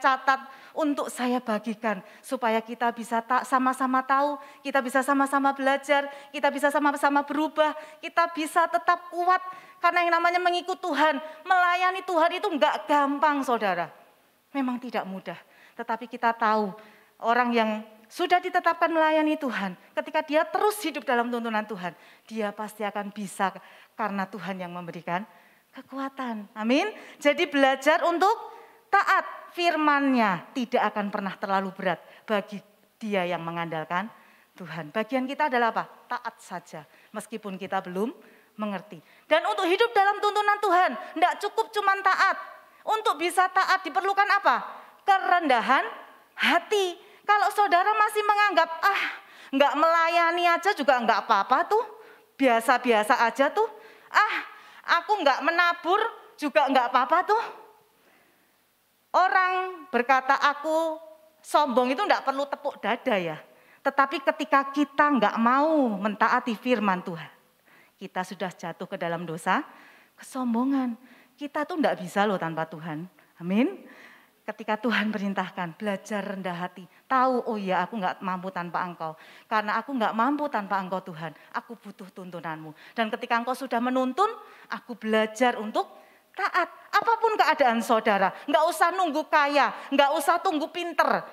catat untuk saya bagikan. Supaya kita bisa sama-sama tahu, kita bisa sama-sama belajar, kita bisa sama-sama berubah, kita bisa tetap kuat. Karena yang namanya mengikut Tuhan, melayani Tuhan itu enggak gampang saudara. Memang tidak mudah. Tetapi kita tahu orang yang sudah ditetapkan melayani Tuhan, ketika dia terus hidup dalam tuntunan Tuhan, dia pasti akan bisa karena Tuhan yang memberikan kekuatan. Amin. Jadi belajar untuk taat, firman-Nya tidak akan pernah terlalu berat bagi dia yang mengandalkan Tuhan. Bagian kita adalah apa? Taat saja, meskipun kita belum mengerti. Dan untuk hidup dalam tuntunan Tuhan, tidak cukup cuma taat. Untuk bisa taat diperlukan apa? Kerendahan hati. Kalau saudara masih menganggap, nggak melayani aja juga nggak apa-apa tuh. Biasa-biasa aja tuh. Aku nggak menabur juga nggak apa-apa tuh. Orang berkata aku sombong itu nggak perlu tepuk dada ya. Tetapi ketika kita nggak mau mentaati firman Tuhan, kita sudah jatuh ke dalam dosa kesombongan. Kita tuh enggak bisa loh tanpa Tuhan. Amin. Ketika Tuhan perintahkan, belajar rendah hati. Tahu, oh iya aku enggak mampu tanpa Engkau. Karena aku enggak mampu tanpa Engkau Tuhan. Aku butuh tuntunanmu. Dan ketika Engkau sudah menuntun, aku belajar untuk taat. Apapun keadaan saudara. Enggak usah nunggu kaya, enggak usah tunggu pinter.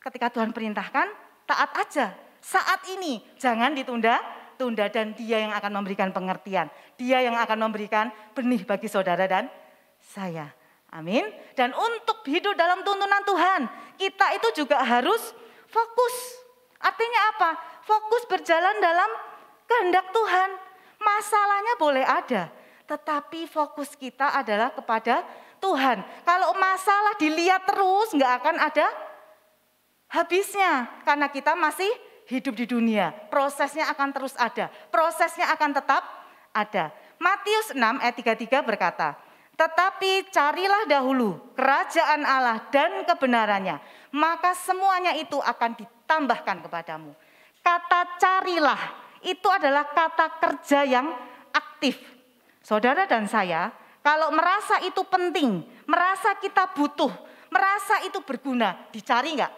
Ketika Tuhan perintahkan, taat aja. Saat ini, jangan ditunda. Dan dia yang akan memberikan pengertian. Dia yang akan memberikan benih bagi saudara dan saya. Amin. Dan untuk hidup dalam tuntunan Tuhan, kita itu juga harus fokus. Artinya apa? Fokus berjalan dalam kehendak Tuhan. Masalahnya boleh ada, tetapi fokus kita adalah kepada Tuhan. Kalau masalah dilihat terus, nggak akan ada habisnya. Karena kita masih hidup di dunia, prosesnya akan terus ada, prosesnya akan tetap ada. Matius 6 ayat 33 berkata, tetapi carilah dahulu kerajaan Allah dan kebenarannya, maka semuanya itu akan ditambahkan kepadamu. Kata carilah itu adalah kata kerja yang aktif. Saudara dan saya, kalau merasa itu penting, merasa kita butuh, merasa itu berguna, dicari nggak?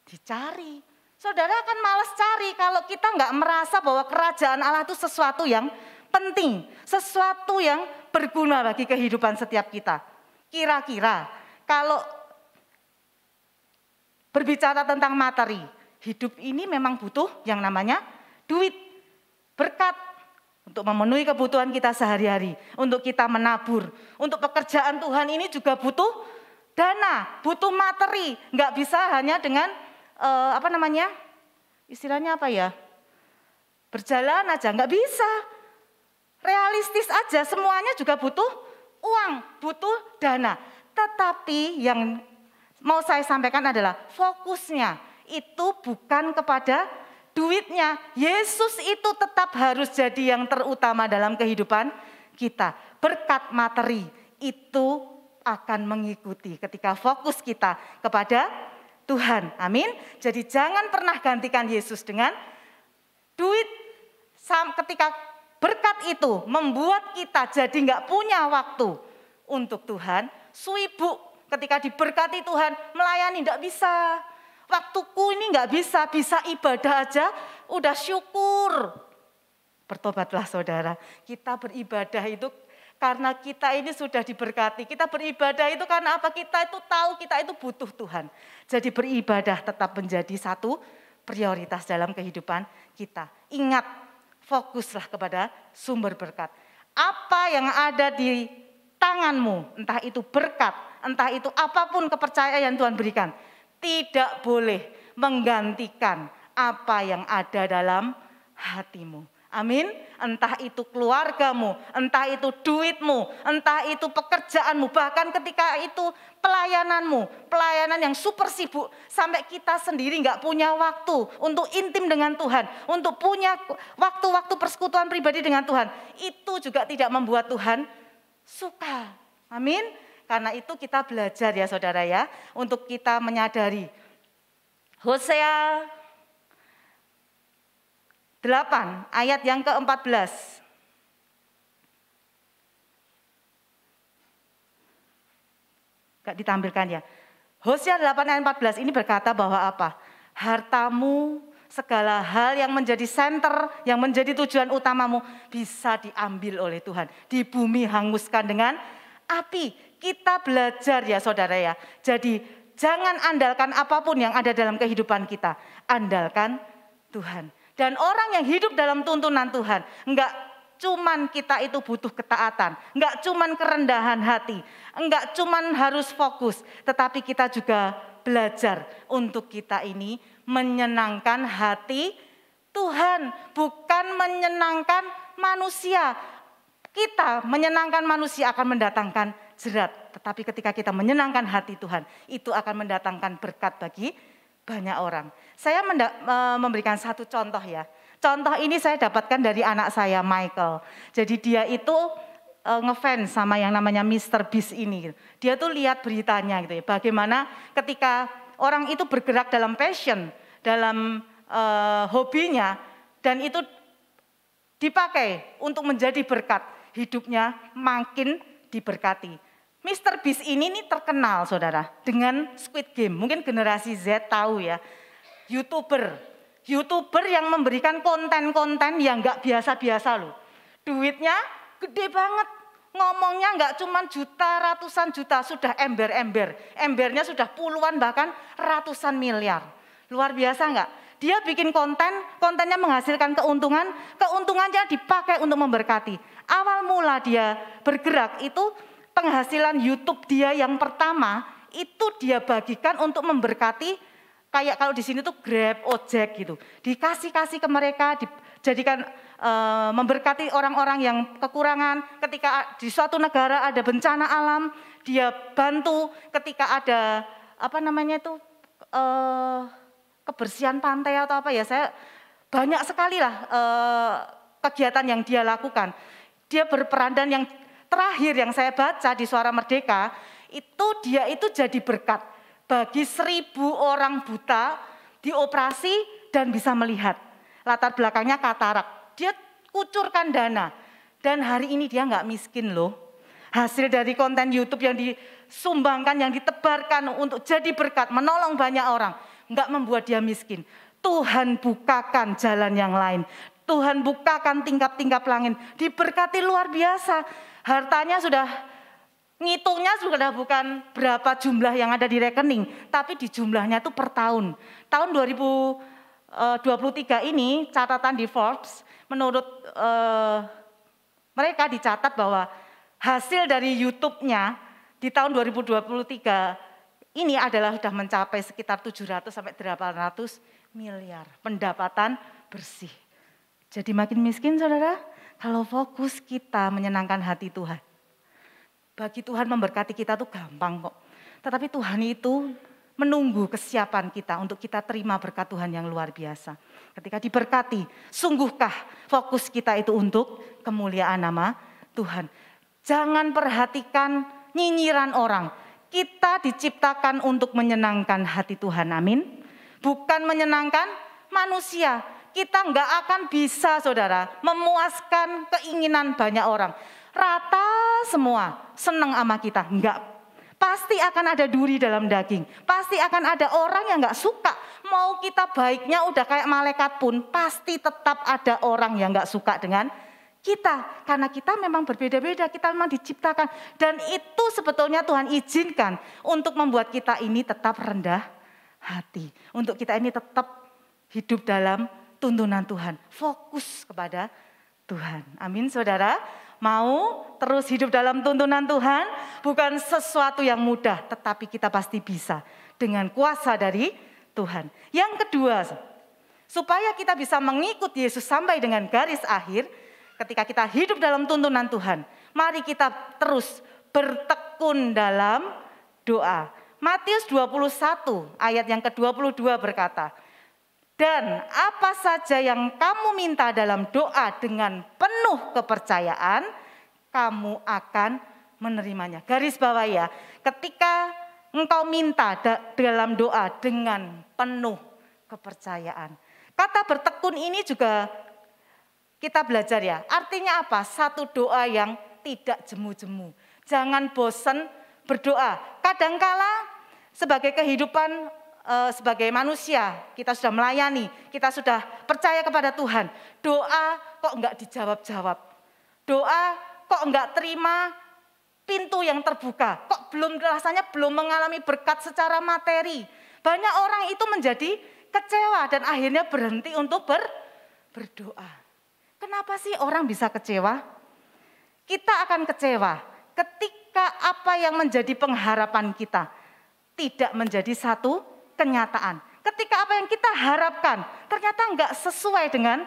Dicari. Saudara akan malas cari kalau kita nggak merasa bahwa kerajaan Allah itu sesuatu yang penting, sesuatu yang berguna bagi kehidupan setiap kita. Kira-kira kalau berbicara tentang materi, hidup ini memang butuh yang namanya duit, berkat untuk memenuhi kebutuhan kita sehari-hari, untuk kita menabur, untuk pekerjaan Tuhan ini juga butuh dana, butuh materi, nggak bisa hanya dengan istilahnya apa ya, berjalan aja, nggak bisa. Realistis aja, semuanya juga butuh uang, butuh dana. Tetapi yang mau saya sampaikan adalah fokusnya itu bukan kepada duitnya. Yesus itu tetap harus jadi yang terutama dalam kehidupan kita. Berkat materi itu akan mengikuti ketika fokus kita kepada Tuhan. Amin. Jadi jangan pernah gantikan Yesus dengan duit. Ketika berkat itu membuat kita jadi nggak punya waktu untuk Tuhan, sibuk ketika diberkati Tuhan, melayani nggak bisa. Waktuku ini nggak bisa ibadah aja, udah syukur. Bertobatlah saudara, kita beribadah itu karena kita ini sudah diberkati. Kita beribadah itu karena apa? Kita itu tahu kita itu butuh Tuhan. Jadi beribadah tetap menjadi satu prioritas dalam kehidupan kita. Ingat, fokuslah kepada sumber berkat. Apa yang ada di tanganmu, entah itu berkat, entah itu apapun kepercayaan yang Tuhan berikan, tidak boleh menggantikan apa yang ada dalam hatimu. Amin. Entah itu keluargamu, entah itu duitmu, entah itu pekerjaanmu, bahkan ketika itu pelayananmu, pelayanan yang super sibuk sampai kita sendiri nggak punya waktu untuk intim dengan Tuhan, untuk punya waktu-waktu persekutuan pribadi dengan Tuhan, itu juga tidak membuat Tuhan suka. Amin. Karena itu kita belajar ya saudara ya, untuk kita menyadari. Hosea 8 ayat yang ke-14. Gak ditampilkan ya. Hosea 8 ayat 14 ini berkata bahwa apa? Hartamu, segala hal yang menjadi senter, yang menjadi tujuan utamamu bisa diambil oleh Tuhan. Di bumi hanguskan dengan api. Kita belajar ya saudara ya. Jadi jangan andalkan apapun yang ada dalam kehidupan kita. Andalkan Tuhan. Dan orang yang hidup dalam tuntunan Tuhan, enggak cuman kita itu butuh ketaatan, enggak cuman kerendahan hati, enggak cuman harus fokus, tetapi kita juga belajar untuk kita ini menyenangkan hati Tuhan, bukan menyenangkan manusia. Kita menyenangkan manusia akan mendatangkan jerat, tetapi ketika kita menyenangkan hati Tuhan, itu akan mendatangkan berkat bagi banyak orang. Saya memberikan satu contoh ya. Contoh ini saya dapatkan dari anak saya Michael. Jadi dia itu ngefans sama yang namanya Mr. Beast ini. Dia tuh lihat beritanya gitu ya. Bagaimana ketika orang itu bergerak dalam passion, dalam hobinya, dan itu dipakai untuk menjadi berkat, hidupnya makin diberkati. Mr. Beast ini nih terkenal saudara dengan Squid Game. Mungkin generasi Z tahu ya. YouTuber yang memberikan konten-konten yang gak biasa-biasa loh. Duitnya gede banget. Ngomongnya gak cuma juta, ratusan juta, sudah ember-ember. Embernya sudah puluhan bahkan ratusan miliar. Luar biasa gak? Dia bikin kontennya menghasilkan keuntungan, keuntungannya dipakai untuk memberkati. Awal mula dia bergerak itu penghasilan YouTube dia yang pertama itu dia bagikan untuk memberkati, kayak kalau di sini tuh Grab, ojek gitu. Dikasih ke mereka, dijadikan memberkati orang-orang yang kekurangan. Ketika di suatu negara ada bencana alam, dia bantu. Ketika ada kebersihan pantai atau apa ya, saya banyak sekali lah kegiatan yang dia lakukan. Dia berperan, dan yang terakhir yang saya baca di Suara Merdeka, itu dia itu jadi berkat bagi 1.000 orang buta dioperasi dan bisa melihat. Latar belakangnya katarak. Dia kucurkan dana dan hari ini dia nggak miskin loh. Hasil dari konten YouTube yang disumbangkan, yang ditebarkan untuk jadi berkat, menolong banyak orang, enggak membuat dia miskin. Tuhan bukakan jalan yang lain. Tuhan bukakan tingkap-tingkap langit. Diberkati luar biasa. Hartanya sudah, ngitungnya sudah bukan berapa jumlah yang ada di rekening, tapi di jumlahnya itu per tahun. Tahun 2023 ini catatan di Forbes, menurut mereka dicatat bahwa hasil dari YouTube-nya di tahun 2023 ini adalah sudah mencapai sekitar 700 sampai 800 miliar pendapatan bersih. Jadi makin miskin saudara, kalau fokus kita menyenangkan hati Tuhan. Bagi Tuhan memberkati kita tuh gampang kok. Tetapi Tuhan itu menunggu kesiapan kita untuk kita terima berkat Tuhan yang luar biasa. Ketika diberkati, sungguhkah fokus kita itu untuk kemuliaan nama Tuhan. Jangan perhatikan nyinyiran orang. Kita diciptakan untuk menyenangkan hati Tuhan, amin. Bukan menyenangkan manusia. Kita enggak akan bisa saudara memuaskan keinginan banyak orang. Rata semua senang sama kita, enggak. Pasti akan ada duri dalam daging. Pasti akan ada orang yang enggak suka. Mau kita baiknya udah kayak malaikat pun, pasti tetap ada orang yang enggak suka dengan kita. Karena kita memang berbeda-beda, kita memang diciptakan. Dan itu sebetulnya Tuhan izinkan untuk membuat kita ini tetap rendah hati. Untuk kita ini tetap hidup dalam tuntunan Tuhan. Fokus kepada Tuhan. Amin saudara. Mau terus hidup dalam tuntunan Tuhan, bukan sesuatu yang mudah, tetapi kita pasti bisa dengan kuasa dari Tuhan. Yang kedua, supaya kita bisa mengikuti Yesus sampai dengan garis akhir, ketika kita hidup dalam tuntunan Tuhan, mari kita terus bertekun dalam doa. Matius 21 ayat yang ke-22 berkata, dan apa saja yang kamu minta dalam doa dengan penuh kepercayaan, kamu akan menerimanya. Garis bawah ya, ketika engkau minta dalam doa dengan penuh kepercayaan. Kata bertekun ini juga kita belajar ya, artinya apa? Satu doa yang tidak jemu-jemu. Jangan bosan berdoa. Kadangkala sebagai kehidupan, sebagai manusia, kita sudah melayani, kita sudah percaya kepada Tuhan. Doa kok enggak dijawab-jawab. Doa kok enggak terima pintu yang terbuka. Kok rasanya belum mengalami berkat secara materi. Banyak orang itu menjadi kecewa dan akhirnya berhenti untuk berdoa. Kenapa sih orang bisa kecewa? Kita akan kecewa ketika apa yang menjadi pengharapan kita tidak menjadi satu kenyataan. Ketika apa yang kita harapkan ternyata enggak sesuai dengan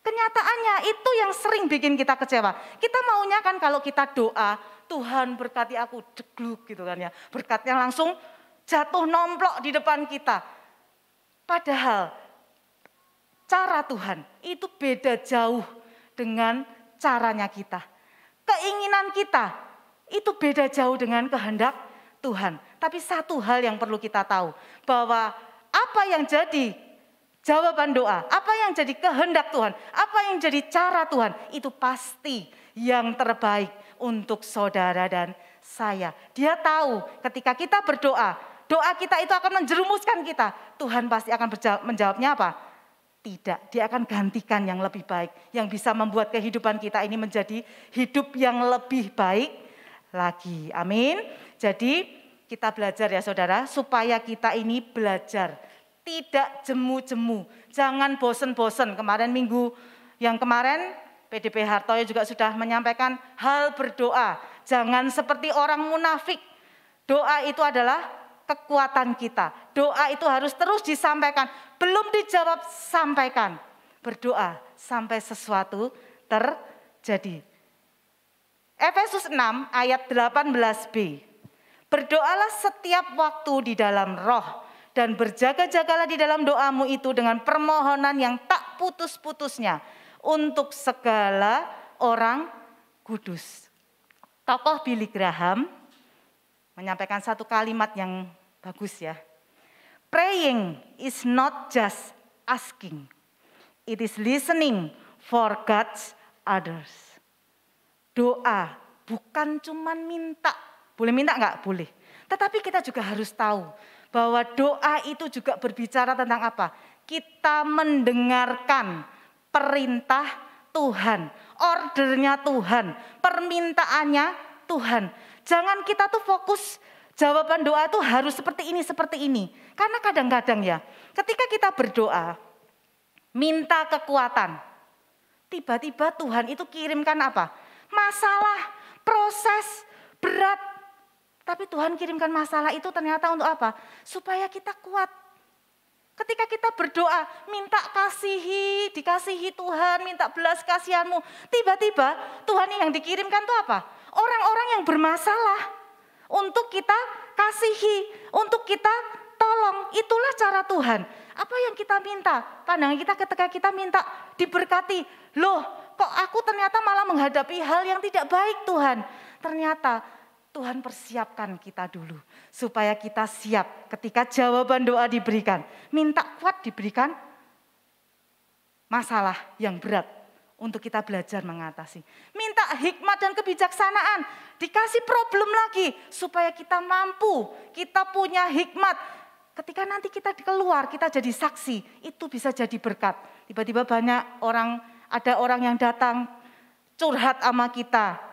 kenyataannya, itu yang sering bikin kita kecewa. Kita maunya kan kalau kita doa, Tuhan berkati aku, jegluk gitu kan ya. Berkatnya langsung jatuh nomplok di depan kita. Padahal cara Tuhan itu beda jauh dengan caranya kita. Keinginan kita itu beda jauh dengan kehendak Tuhan. Tapi satu hal yang perlu kita tahu, bahwa apa yang jadi jawaban doa, apa yang jadi kehendak Tuhan, apa yang jadi cara Tuhan, itu pasti yang terbaik untuk saudara dan saya. Dia tahu ketika kita berdoa, doa kita itu akan menjerumuskan kita. Tuhan pasti akan menjawabnya apa? Tidak, dia akan gantikan yang lebih baik, yang bisa membuat kehidupan kita ini menjadi hidup yang lebih baik lagi. Amin. Jadi kita belajar ya saudara, supaya kita ini belajar tidak jemu-jemu, jangan bosen-bosen. Kemarin minggu yang kemarin PDP Hartoyo juga sudah menyampaikan hal berdoa. Jangan seperti orang munafik. Doa itu adalah kekuatan kita. Doa itu harus terus disampaikan. Belum dijawab, sampaikan. Berdoa sampai sesuatu terjadi. Efesus 6 ayat 18b. Berdoalah setiap waktu di dalam roh dan berjaga-jagalah di dalam doamu itu dengan permohonan yang tak putus-putusnya untuk segala orang kudus. Tokoh Billy Graham menyampaikan satu kalimat yang bagus ya. Praying is not just asking, it is listening for God's others. Doa bukan cuman minta Boleh minta enggak? Boleh. Tetapi kita juga harus tahu bahwa doa itu juga berbicara tentang apa? Kita mendengarkan perintah Tuhan, ordernya Tuhan, permintaannya Tuhan. Jangan kita tuh fokus jawaban doa itu harus seperti ini. Karena kadang-kadang ya, ketika kita berdoa, minta kekuatan, tiba-tiba Tuhan itu kirimkan apa? Masalah, proses, berat. Tapi Tuhan kirimkan masalah itu ternyata untuk apa? Supaya kita kuat. Ketika kita berdoa, minta kasihi, dikasihi Tuhan, minta belas kasihanmu. Tiba-tiba Tuhan yang dikirimkan itu apa? Orang-orang yang bermasalah. Untuk kita kasihi, untuk kita tolong. Itulah cara Tuhan. Apa yang kita minta? Pandangan kita ketika kita minta diberkati. Loh, kok aku ternyata malah menghadapi hal yang tidak baik Tuhan. Ternyata Tuhan persiapkan kita dulu supaya kita siap ketika jawaban doa diberikan. Minta kuat diberikan masalah yang berat untuk kita belajar mengatasi. Minta hikmat dan kebijaksanaan, dikasih problem lagi supaya kita mampu, kita punya hikmat. Ketika nanti kita keluar, kita jadi saksi, itu bisa jadi berkat. Tiba-tiba ada orang yang datang curhat sama kita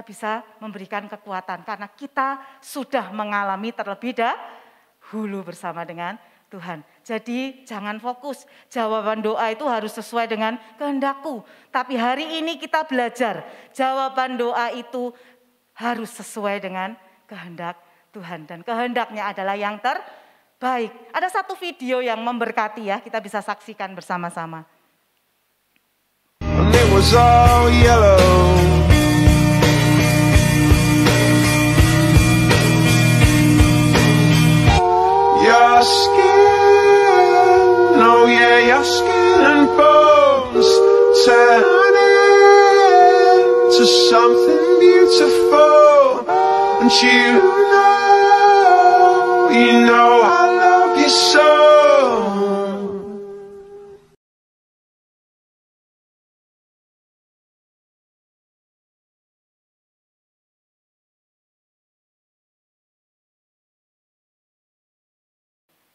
bisa memberikan kekuatan karena kita sudah mengalami terlebih dahulu bersama dengan Tuhan. Jadi jangan fokus jawaban doa itu harus sesuai dengan kehendakku. Tapi hari ini kita belajar jawaban doa itu harus sesuai dengan kehendak Tuhan. Dan kehendaknya adalah yang terbaik. Ada satu video yang memberkati ya, kita bisa saksikan bersama-sama. It was all yellow. Your skin, oh yeah, your skin and bones turn into something beautiful. And you know I love you so.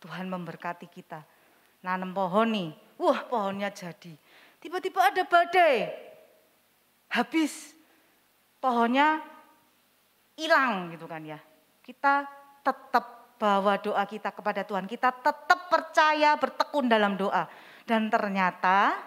Tuhan memberkati kita. Nanam pohon nih, wah pohonnya jadi. Tiba-tiba ada badai, habis pohonnya hilang gitu kan ya. Kita tetap bawa doa kita kepada Tuhan. Kita tetap percaya, bertekun dalam doa. Dan ternyata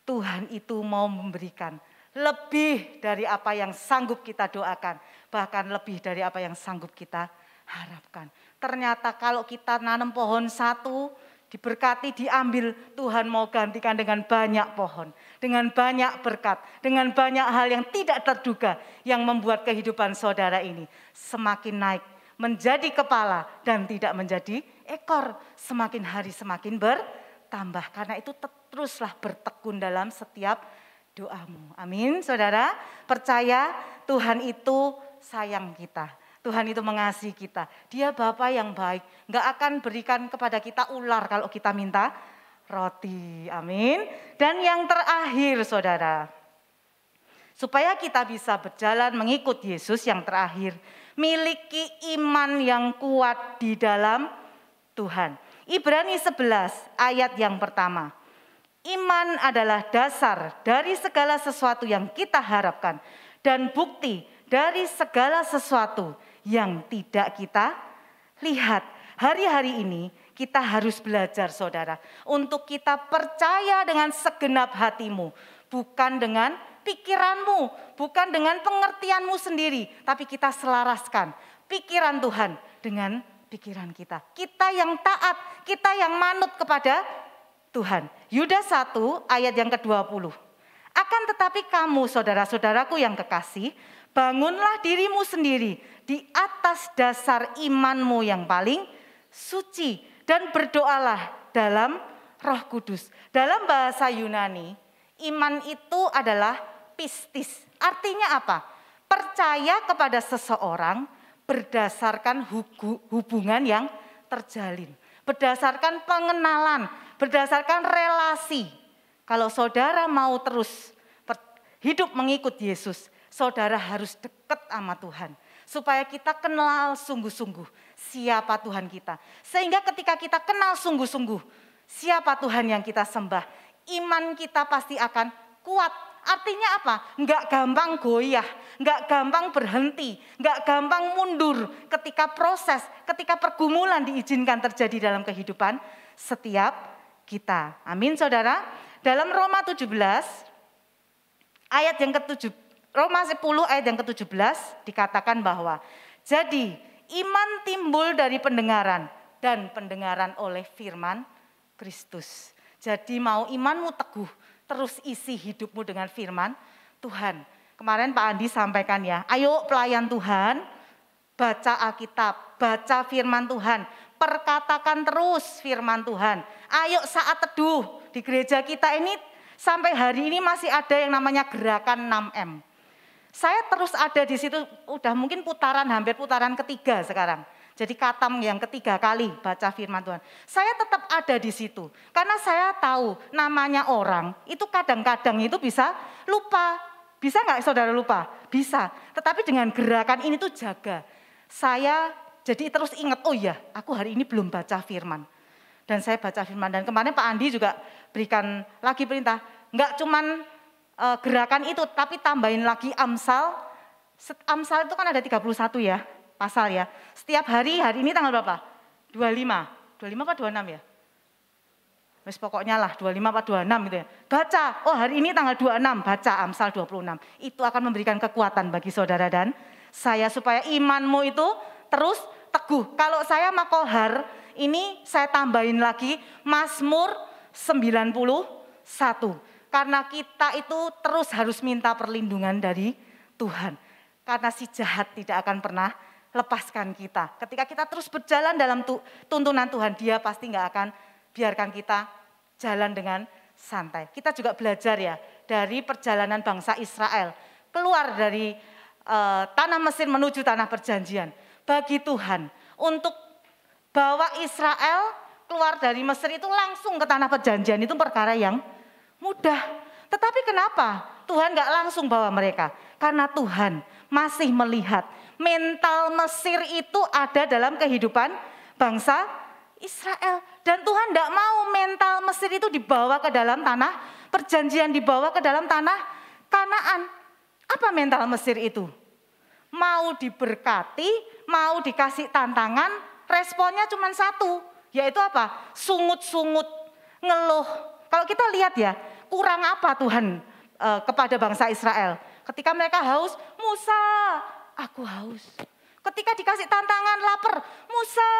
Tuhan itu mau memberikan lebih dari apa yang sanggup kita doakan. Bahkan lebih dari apa yang sanggup kita harapkan. Ternyata kalau kita nanam pohon satu, diberkati, diambil, Tuhan mau gantikan dengan banyak pohon, dengan banyak berkat, dengan banyak hal yang tidak terduga yang membuat kehidupan saudara ini semakin naik, menjadi kepala dan tidak menjadi ekor, semakin hari semakin bertambah. Karena itu teruslah bertekun dalam setiap doamu. Amin, saudara. Percaya Tuhan itu sayang kita. Tuhan itu mengasihi kita. Dia Bapa yang baik. Enggak akan berikan kepada kita ular kalau kita minta roti. Amin. Dan yang terakhir saudara. Supaya kita bisa berjalan mengikut Yesus yang terakhir. Miliki iman yang kuat di dalam Tuhan. Ibrani 11 ayat yang pertama. Iman adalah dasar dari segala sesuatu yang kita harapkan. Dan bukti dari segala sesuatu yang tidak kita lihat. Hari-hari ini kita harus belajar saudara. Untuk kita percaya dengan segenap hatimu. Bukan dengan pikiranmu. Bukan dengan pengertianmu sendiri. Tapi kita selaraskan pikiran Tuhan dengan pikiran kita. Kita yang taat. Kita yang manut kepada Tuhan. Yudas 1 ayat yang ke-20. Akan tetapi kamu saudara-saudaraku yang kekasih. Bangunlah dirimu sendiri di atas dasar imanmu yang paling suci. Dan berdoalah dalam Roh Kudus. Dalam bahasa Yunani, iman itu adalah pistis. Artinya apa? Percaya kepada seseorang berdasarkan hubungan yang terjalin. Berdasarkan pengenalan, berdasarkan relasi. Kalau saudara mau terus hidup mengikut Yesus, saudara harus dekat sama Tuhan. Supaya kita kenal sungguh-sungguh siapa Tuhan kita. Sehingga ketika kita kenal sungguh-sungguh siapa Tuhan yang kita sembah, iman kita pasti akan kuat. Artinya apa? Enggak gampang goyah, enggak gampang berhenti, enggak gampang mundur ketika proses, ketika pergumulan diizinkan terjadi dalam kehidupan setiap kita. Amin saudara. Dalam Roma 17 ayat yang Roma 10 ayat yang ke-17 dikatakan bahwa jadi iman timbul dari pendengaran dan pendengaran oleh firman Kristus. Jadi mau imanmu teguh, terus isi hidupmu dengan firman Tuhan. Kemarin Pak Andi sampaikan ya, ayo pelayan Tuhan, baca Alkitab, baca firman Tuhan, perkatakan terus firman Tuhan. Ayo saat teduh di gereja kita ini sampai hari ini masih ada yang namanya gerakan 6M. Saya terus ada di situ, udah mungkin hampir putaran ketiga sekarang. Jadi katam yang ketiga kali baca firman Tuhan. Saya tetap ada di situ, karena saya tahu namanya orang itu kadang-kadang itu bisa lupa. Bisa nggak saudara lupa? Bisa, tetapi dengan gerakan ini tuh jaga. Saya jadi terus ingat, oh iya aku hari ini belum baca firman. Dan saya baca firman, dan kemarin Pak Andi juga berikan lagi perintah, nggak cuman gerakan itu, tapi tambahin lagi Amsal. Amsal itu kan ada 31 ya, pasal ya. Setiap hari ini tanggal berapa? 25 apa 26 ya? Wes pokoknya lah 25 apa 26 gitu ya. Baca, oh hari ini tanggal 26, baca Amsal 26. Itu akan memberikan kekuatan bagi saudara dan saya supaya imanmu itu terus teguh. Kalau saya makohar, ini saya tambahin lagi Mazmur 91. Karena kita itu terus harus minta perlindungan dari Tuhan. Karena si jahat tidak akan pernah lepaskan kita. Ketika kita terus berjalan dalam tuntunan Tuhan, dia pasti nggak akan biarkan kita jalan dengan santai. Kita juga belajar ya dari perjalanan bangsa Israel. Keluar dari tanah Mesir menuju tanah perjanjian. Bagi Tuhan untuk bawa Israel keluar dari Mesir itu langsung ke tanah perjanjian itu perkara yang mudah. Tetapi kenapa Tuhan gak langsung bawa mereka? Karena Tuhan masih melihat mental Mesir itu ada dalam kehidupan bangsa Israel. Dan Tuhan gak mau mental Mesir itu dibawa ke dalam tanah perjanjian, dibawa ke dalam tanah Kanaan. Apa mental Mesir itu? Mau diberkati, mau dikasih tantangan, responnya cuma satu. Yaitu apa? Sungut-sungut, ngeluh. Kalau kita lihat ya, kurang apa Tuhan kepada bangsa Israel? Ketika mereka haus, Musa, aku haus. Ketika dikasih tantangan lapar, Musa,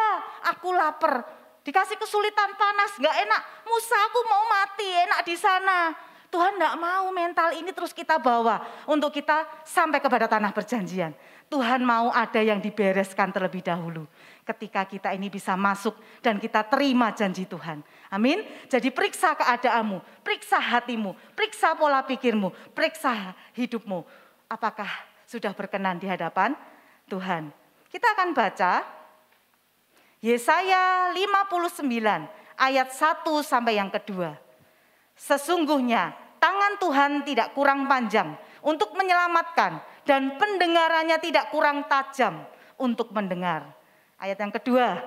aku lapar. Dikasih kesulitan panas, gak enak, Musa aku mau mati, enak di sana. Tuhan gak mau mental ini terus kita bawa untuk kita sampai kepada tanah perjanjian. Tuhan mau ada yang dibereskan terlebih dahulu. Ketika kita ini bisa masuk dan kita terima janji Tuhan. Amin. Jadi periksa keadaanmu, periksa hatimu, periksa pola pikirmu, periksa hidupmu. Apakah sudah berkenan di hadapan Tuhan? Kita akan baca Yesaya 59 ayat 1 sampai yang kedua. Sesungguhnya tangan Tuhan tidak kurang panjang untuk menyelamatkan dan pendengarannya tidak kurang tajam untuk mendengar. Ayat yang kedua,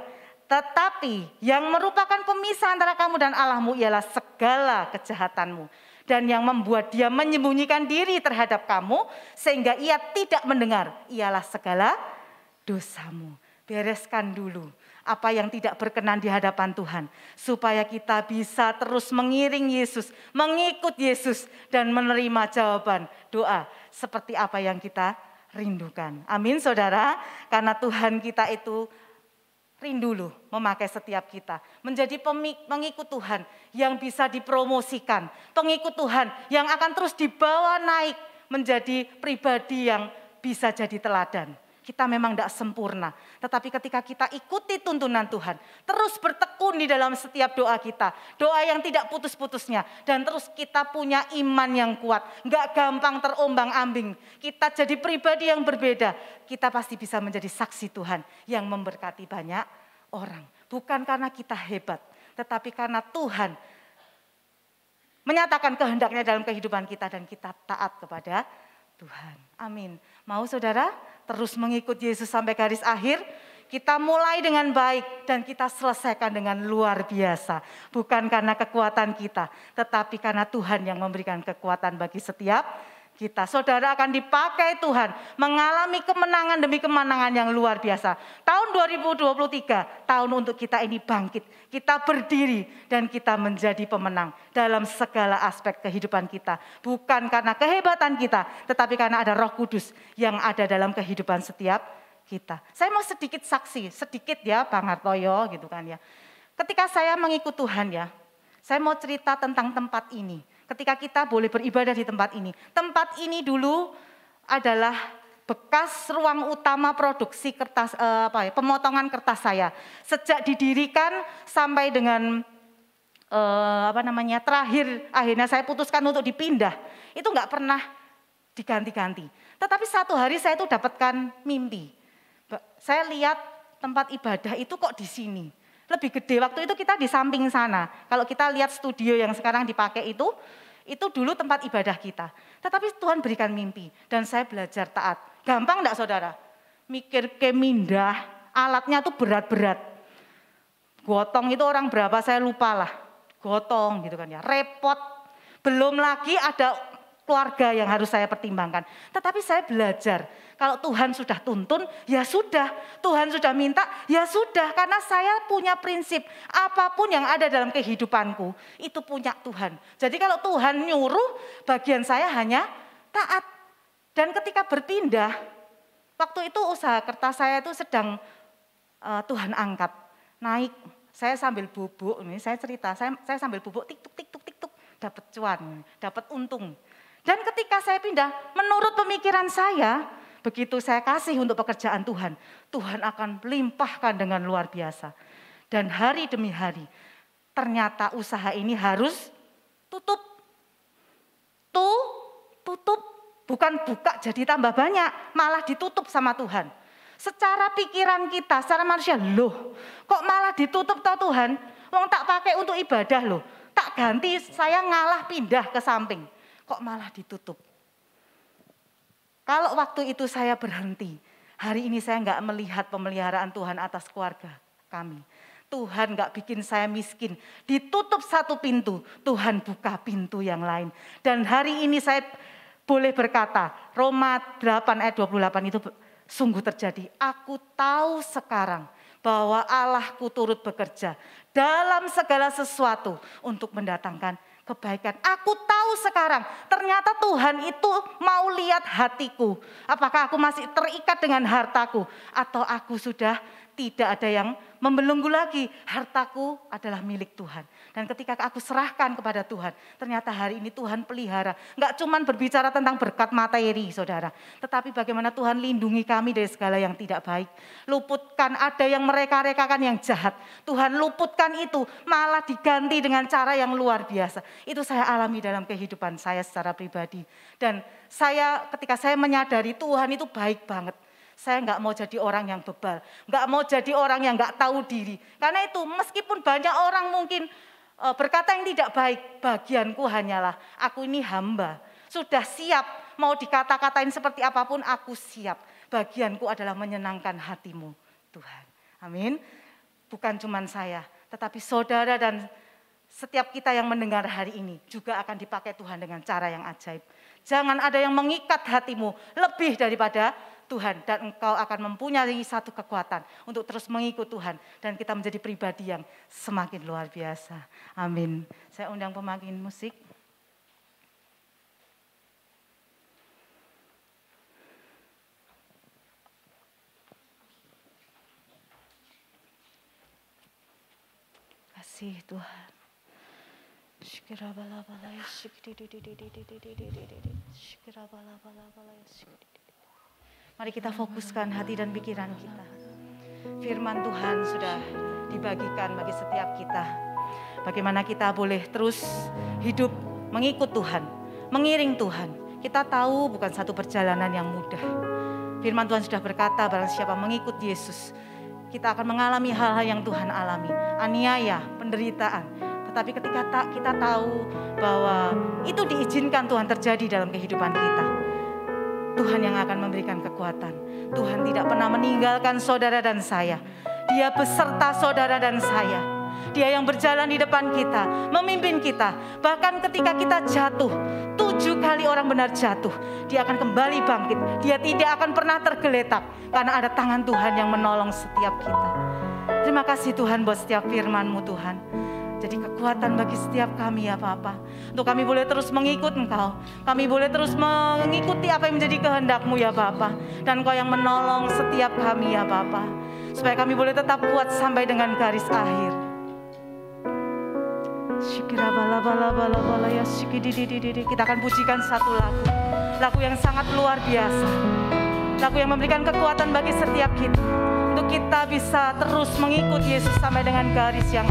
tetapi yang merupakan pemisah antara kamu dan Allahmu ialah segala kejahatanmu. Dan yang membuat dia menyembunyikan diri terhadap kamu sehingga ia tidak mendengar ialah segala dosamu. Bereskan dulu apa yang tidak berkenan di hadapan Tuhan. Supaya kita bisa terus mengiring Yesus, mengikut Yesus dan menerima jawaban doa seperti apa yang kita rindukan. Amin saudara, karena Tuhan kita itu rindu loh memakai setiap kita. Menjadi pengikut Tuhan yang bisa dipromosikan. Pengikut Tuhan yang akan terus dibawa naik menjadi pribadi yang bisa jadi teladan. Kita memang tidak sempurna, tetapi ketika kita ikuti tuntunan Tuhan, terus bertekun di dalam setiap doa kita, doa yang tidak putus-putusnya, dan terus kita punya iman yang kuat, nggak gampang terombang-ambing. Kita jadi pribadi yang berbeda, kita pasti bisa menjadi saksi Tuhan yang memberkati banyak orang. Bukan karena kita hebat, tetapi karena Tuhan menyatakan kehendaknya dalam kehidupan kita dan kita taat kepada Tuhan. Amin. Mau saudara terus mengikut Yesus sampai garis akhir? Kita mulai dengan baik dan kita selesaikan dengan luar biasa. Bukan karena kekuatan kita, tetapi karena Tuhan yang memberikan kekuatan bagi setiap kita. Saudara akan dipakai Tuhan mengalami kemenangan demi kemenangan yang luar biasa. Tahun 2023, tahun untuk kita ini bangkit. Kita berdiri dan kita menjadi pemenang dalam segala aspek kehidupan kita. Bukan karena kehebatan kita, tetapi karena ada Roh Kudus yang ada dalam kehidupan setiap kita. Saya mau sedikit saksi, sedikit ya Bang Hartoyo gitu kan ya. Ketika saya mengikut Tuhan ya, saya mau cerita tentang tempat ini. Ketika kita boleh beribadah di tempat ini. Tempat ini dulu adalah bekas ruang utama produksi kertas pemotongan kertas saya. Sejak didirikan sampai dengan terakhir akhirnya saya putuskan untuk dipindah. Itu enggak pernah diganti-ganti. Tetapi satu hari saya itu dapatkan mimpi. Saya lihat tempat ibadah itu kok di sini. Lebih gede, waktu itu kita di samping sana. Kalau kita lihat studio yang sekarang dipakai itu dulu tempat ibadah kita. Tetapi Tuhan berikan mimpi dan saya belajar taat. Gampang enggak saudara? Mikir kemindah, alatnya tuh berat-berat. Gotong itu orang berapa saya lupa lah. Gotong gitu kan ya, repot. Belum lagi ada keluarga yang harus saya pertimbangkan. Tetapi saya belajar, kalau Tuhan sudah tuntun, ya sudah. Tuhan sudah minta, ya sudah. Karena saya punya prinsip, apapun yang ada dalam kehidupanku, itu punya Tuhan. Jadi kalau Tuhan nyuruh, bagian saya hanya taat. Dan ketika berpindah, waktu itu usaha kertas saya itu sedang Tuhan angkat. Naik, saya sambil bubuk, ini saya cerita, saya sambil bubuk, tik-tuk, dapat cuan, dapat untung. Dan ketika saya pindah, menurut pemikiran saya, begitu saya kasih untuk pekerjaan Tuhan, Tuhan akan melimpahkan dengan luar biasa. Dan hari demi hari, ternyata usaha ini harus tutup. Tutup, bukan buka jadi tambah banyak, malah ditutup sama Tuhan. Secara pikiran kita, secara manusia, loh kok malah ditutup toh Tuhan? Wong tak pakai untuk ibadah loh, tak ganti saya ngalah pindah ke samping. Kok malah ditutup? Kalau waktu itu saya berhenti, hari ini saya enggak melihat pemeliharaan Tuhan atas keluarga kami. Tuhan enggak bikin saya miskin. Ditutup satu pintu, Tuhan buka pintu yang lain. Dan hari ini saya boleh berkata, Roma 8 ayat 28 itu sungguh terjadi. Aku tahu sekarang bahwa Allahku turut bekerja dalam segala sesuatu untuk mendatangkan kebaikan. Aku tahu sekarang, ternyata Tuhan itu mau lihat hatiku. Apakah aku masih terikat dengan hartaku atau aku sudah tidak ada yang membelenggu lagi. Hartaku adalah milik Tuhan. Dan ketika aku serahkan kepada Tuhan, ternyata hari ini Tuhan pelihara. Enggak cuma berbicara tentang berkat materi, saudara. Tetapi bagaimana Tuhan lindungi kami dari segala yang tidak baik. Luputkan ada yang mereka-rekakan yang jahat. Tuhan luputkan itu, malah diganti dengan cara yang luar biasa. Itu saya alami dalam kehidupan saya secara pribadi. Dan saya ketika saya menyadari Tuhan itu baik banget. Saya enggak mau jadi orang yang bebal, enggak mau jadi orang yang enggak tahu diri. Karena itu meskipun banyak orang mungkin berkata yang tidak baik, bagianku hanyalah aku ini hamba. Sudah siap, mau dikata-katain seperti apapun aku siap. Bagianku adalah menyenangkan hatimu Tuhan. Amin. Bukan cuma saya, tetapi saudara dan setiap kita yang mendengar hari ini juga akan dipakai Tuhan dengan cara yang ajaib. Jangan ada yang mengikat hatimu lebih daripada Tuhan, dan engkau akan mempunyai satu kekuatan untuk terus mengikut Tuhan dan kita menjadi pribadi yang semakin luar biasa. Amin. Saya undang pemain musik. Kasih Tuhan. Mari kita fokuskan hati dan pikiran kita. Firman Tuhan sudah dibagikan bagi setiap kita. Bagaimana kita boleh terus hidup mengikut Tuhan, mengiring Tuhan. Kita tahu bukan satu perjalanan yang mudah. Firman Tuhan sudah berkata, barang siapa mengikut Yesus, kita akan mengalami hal-hal yang Tuhan alami. Aniaya, penderitaan. Tetapi ketika kita tahu bahwa itu diizinkan Tuhan terjadi dalam kehidupan kita, Tuhan yang akan memberikan kekuatan. Tuhan tidak pernah meninggalkan saudara dan saya. Dia beserta saudara dan saya. Dia yang berjalan di depan kita, memimpin kita. Bahkan ketika kita jatuh, 7 kali orang benar jatuh, dia akan kembali bangkit. Dia tidak akan pernah tergeletak karena ada tangan Tuhan yang menolong setiap kita. Terima kasih Tuhan buat setiap firman-Mu Tuhan. Jadi kekuatan bagi setiap kami ya Bapa. Untuk kami boleh terus mengikut Engkau. Kami boleh terus mengikuti apa yang menjadi kehendak-Mu ya Bapa. Dan Engkau yang menolong setiap kami ya Bapa. Supaya kami boleh tetap kuat sampai dengan garis akhir. Kita akan pujikan satu lagu. Lagu yang sangat luar biasa. Lagu yang memberikan kekuatan bagi setiap kita. Untuk kita bisa terus mengikuti Yesus sampai dengan garis yang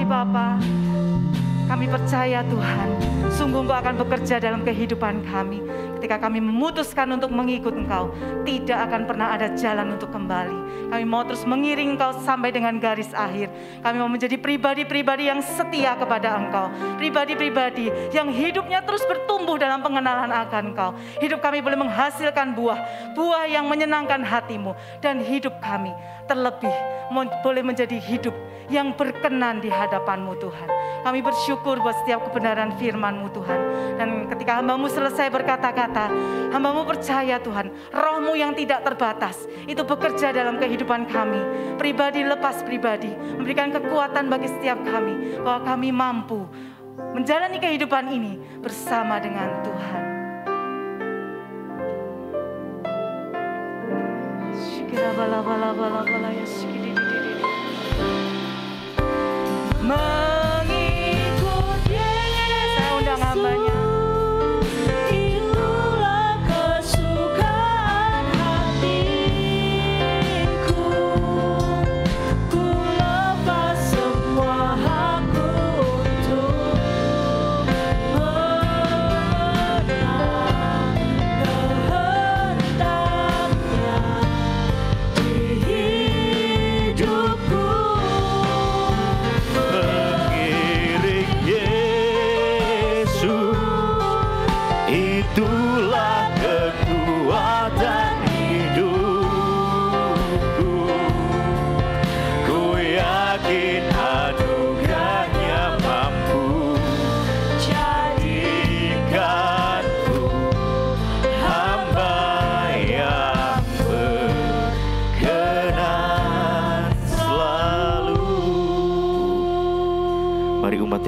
Bapa, kami percaya Tuhan, sungguh Engkau akan bekerja dalam kehidupan kami. Ketika kami memutuskan untuk mengikut Engkau, tidak akan pernah ada jalan untuk kembali. Kami mau terus mengiring Engkau sampai dengan garis akhir. Kami mau menjadi pribadi-pribadi yang setia kepada Engkau. Pribadi-pribadi yang hidupnya terus bertumbuh dalam pengenalan akan Engkau. Hidup kami boleh menghasilkan buah yang menyenangkan hati-Mu. Dan hidup kami terlebih boleh menjadi hidup yang berkenan di hadapan-Mu Tuhan. Kami bersyukur buat setiap kebenaran firman-Mu Tuhan. Dan ketika hamba-Mu selesai berkata-kata, hamba-Mu percaya Tuhan, Roh-Mu yang tidak terbatas itu bekerja dalam kehidupan kami, pribadi lepas pribadi, memberikan kekuatan bagi setiap kami, bahwa kami mampu menjalani kehidupan ini bersama dengan Tuhan. Mengikut Yesus, saya undang hambanya.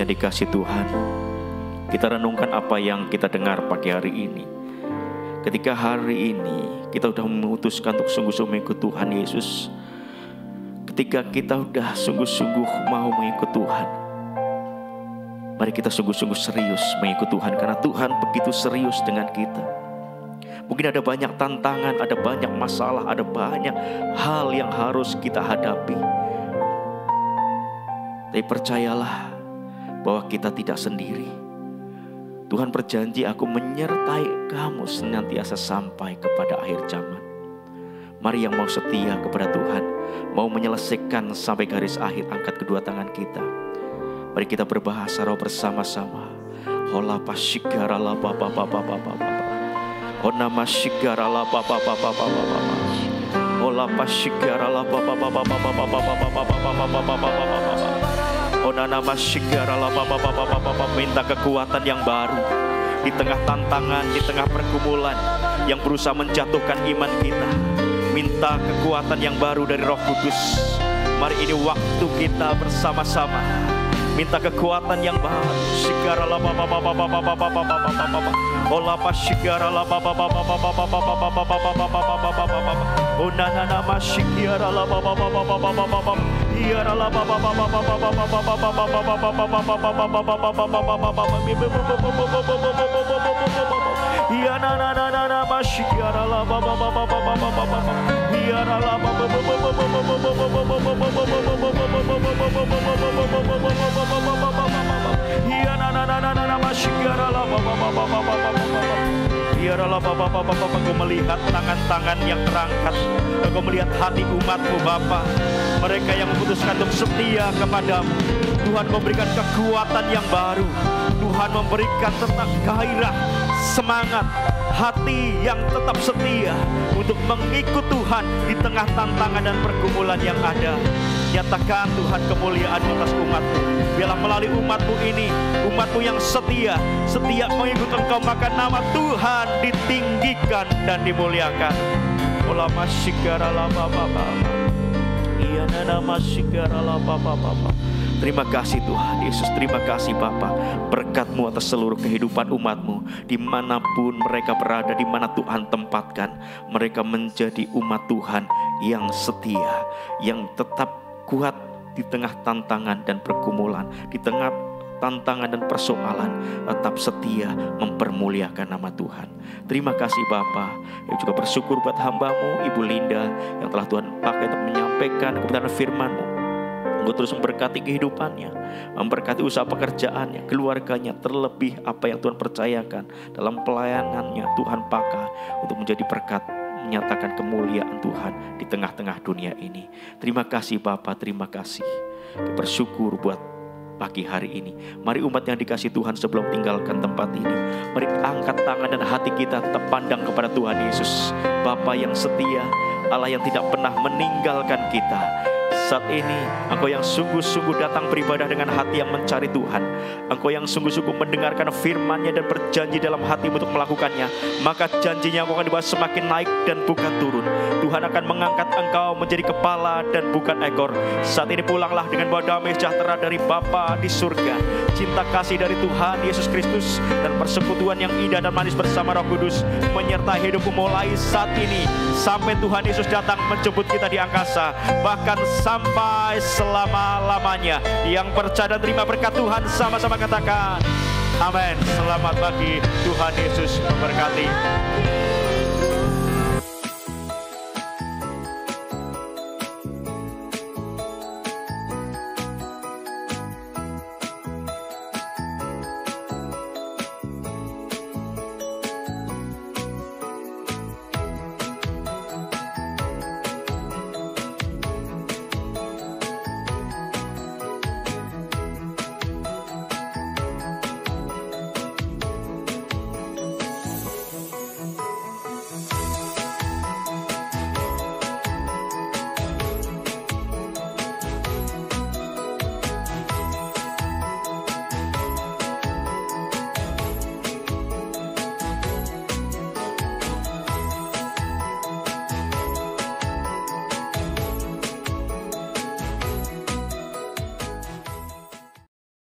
yang dikasih Tuhan, kita renungkan apa yang kita dengar pagi hari ini. Ketika hari ini kita sudah memutuskan untuk sungguh-sungguh mengikut Tuhan Yesus, ketika kita sudah sungguh-sungguh mau mengikut Tuhan, mari kita sungguh-sungguh serius mengikut Tuhan, karena Tuhan begitu serius dengan kita. Mungkin ada banyak tantangan, ada banyak masalah, ada banyak hal yang harus kita hadapi. Tapi percayalah bahwa kita tidak sendiri. Tuhan berjanji, aku menyertai kamu senantiasa sampai kepada akhir zaman. Mari yang mau setia kepada Tuhan, mau menyelesaikan sampai garis akhir, angkat kedua tangan kita. Mari kita berbahasa roh bersama-sama. Hola pasigara la ba ba ba ba ba ba ba. Ona masigara la ba ba ba ba ba ba ba. Hola pasigara la ba ba ba ba ba ba ba ba ba ba ba ba ba. Ona masigara la ba ba ba ba ba ba. Minta kekuatan yang baru di tengah tantangan, di tengah pergumulan yang berusaha menjatuhkan iman kita. Minta kekuatan yang baru dari Roh Kudus. Mari ini waktu kita bersama-sama minta kekuatan yang baru. Sigara la ba ba ba ba ba ba ba ba ba ba ba. Ola pa sigara la ba ba ba ba ba ba ba ba ba ba ba ba ba ba ba. Ona na ma sigara la ba ba ba ba ba ba ba ba ba. Iara la ba ba ba ba ba ba ba ba ba ba ba ba ba ba ba ba ba. Iya na na na na na masyikara la ba ba ba ba ba ba ba ba ba. Iya la ba ba ba ba ba ba ba ba ba ba ba ba ba. Iya na na na na na masyikara la ba ba ba ba ba ba ba ba. Iya la ba ba ba ba ba. Aku melihat tangan-tangan yang terangkat. Aku melihat hati umatmu Bapa. Mereka yang memutuskan untuk setia kepadamu. Tuhan memberikan kekuatan yang baru. Tuhan memberikan tentang gairah, semangat, hati yang tetap setia untuk mengikut Tuhan di tengah tantangan dan pergumulan yang ada. Nyatakan Tuhan kemuliaan atas umatmu. Biarlah melalui umatmu ini, umatmu yang setia mengikut Engkau, maka nama Tuhan ditinggikan dan dimuliakan. Ola masyikara la ba ba ba. Iya nana masyikara la ba ba ba. Terima kasih Tuhan Yesus, terima kasih Bapa. Berkat-Mu atas seluruh kehidupan umat-Mu, dimanapun mereka berada, dimana Tuhan tempatkan, mereka menjadi umat Tuhan yang setia, yang tetap kuat di tengah tantangan dan pergumulan, di tengah tantangan dan persoalan, tetap setia mempermuliakan nama Tuhan. Terima kasih Bapa. Yang juga bersyukur buat hamba-Mu Ibu Linda yang telah Tuhan pakai untuk menyampaikan kebenaran firman-Mu. Engkau terus memberkati kehidupannya, memberkati usaha pekerjaannya, keluarganya, terlebih apa yang Tuhan percayakan dalam pelayanannya. Tuhan pakai untuk menjadi berkat, menyatakan kemuliaan Tuhan di tengah-tengah dunia ini. Terima kasih Bapa, terima kasih. Bersyukur buat pagi hari ini. Mari umat yang dikasih Tuhan sebelum tinggalkan tempat ini, mari angkat tangan dan hati kita tetap pandang kepada Tuhan Yesus, Bapa yang setia, Allah yang tidak pernah meninggalkan kita. Saat ini Engkau yang sungguh-sungguh datang beribadah dengan hati yang mencari Tuhan, Engkau yang sungguh-sungguh mendengarkan firman-Nya dan berjanji dalam hatimu untuk melakukannya, maka janjinya Engkau akan dibawa semakin naik dan bukan turun. Tuhan akan mengangkat Engkau menjadi kepala dan bukan ekor. Saat ini pulanglah dengan bawa damai sejahtera dari Bapa di surga, cinta kasih dari Tuhan Yesus Kristus, dan persekutuan yang indah dan manis bersama Roh Kudus menyertai hidupmu mulai saat ini sampai Tuhan Yesus datang menjemput kita di angkasa, bahkan sampai selama-lamanya. Yang percaya dan terima berkat Tuhan sama-sama katakan amin. Selamat pagi, Tuhan Yesus memberkati.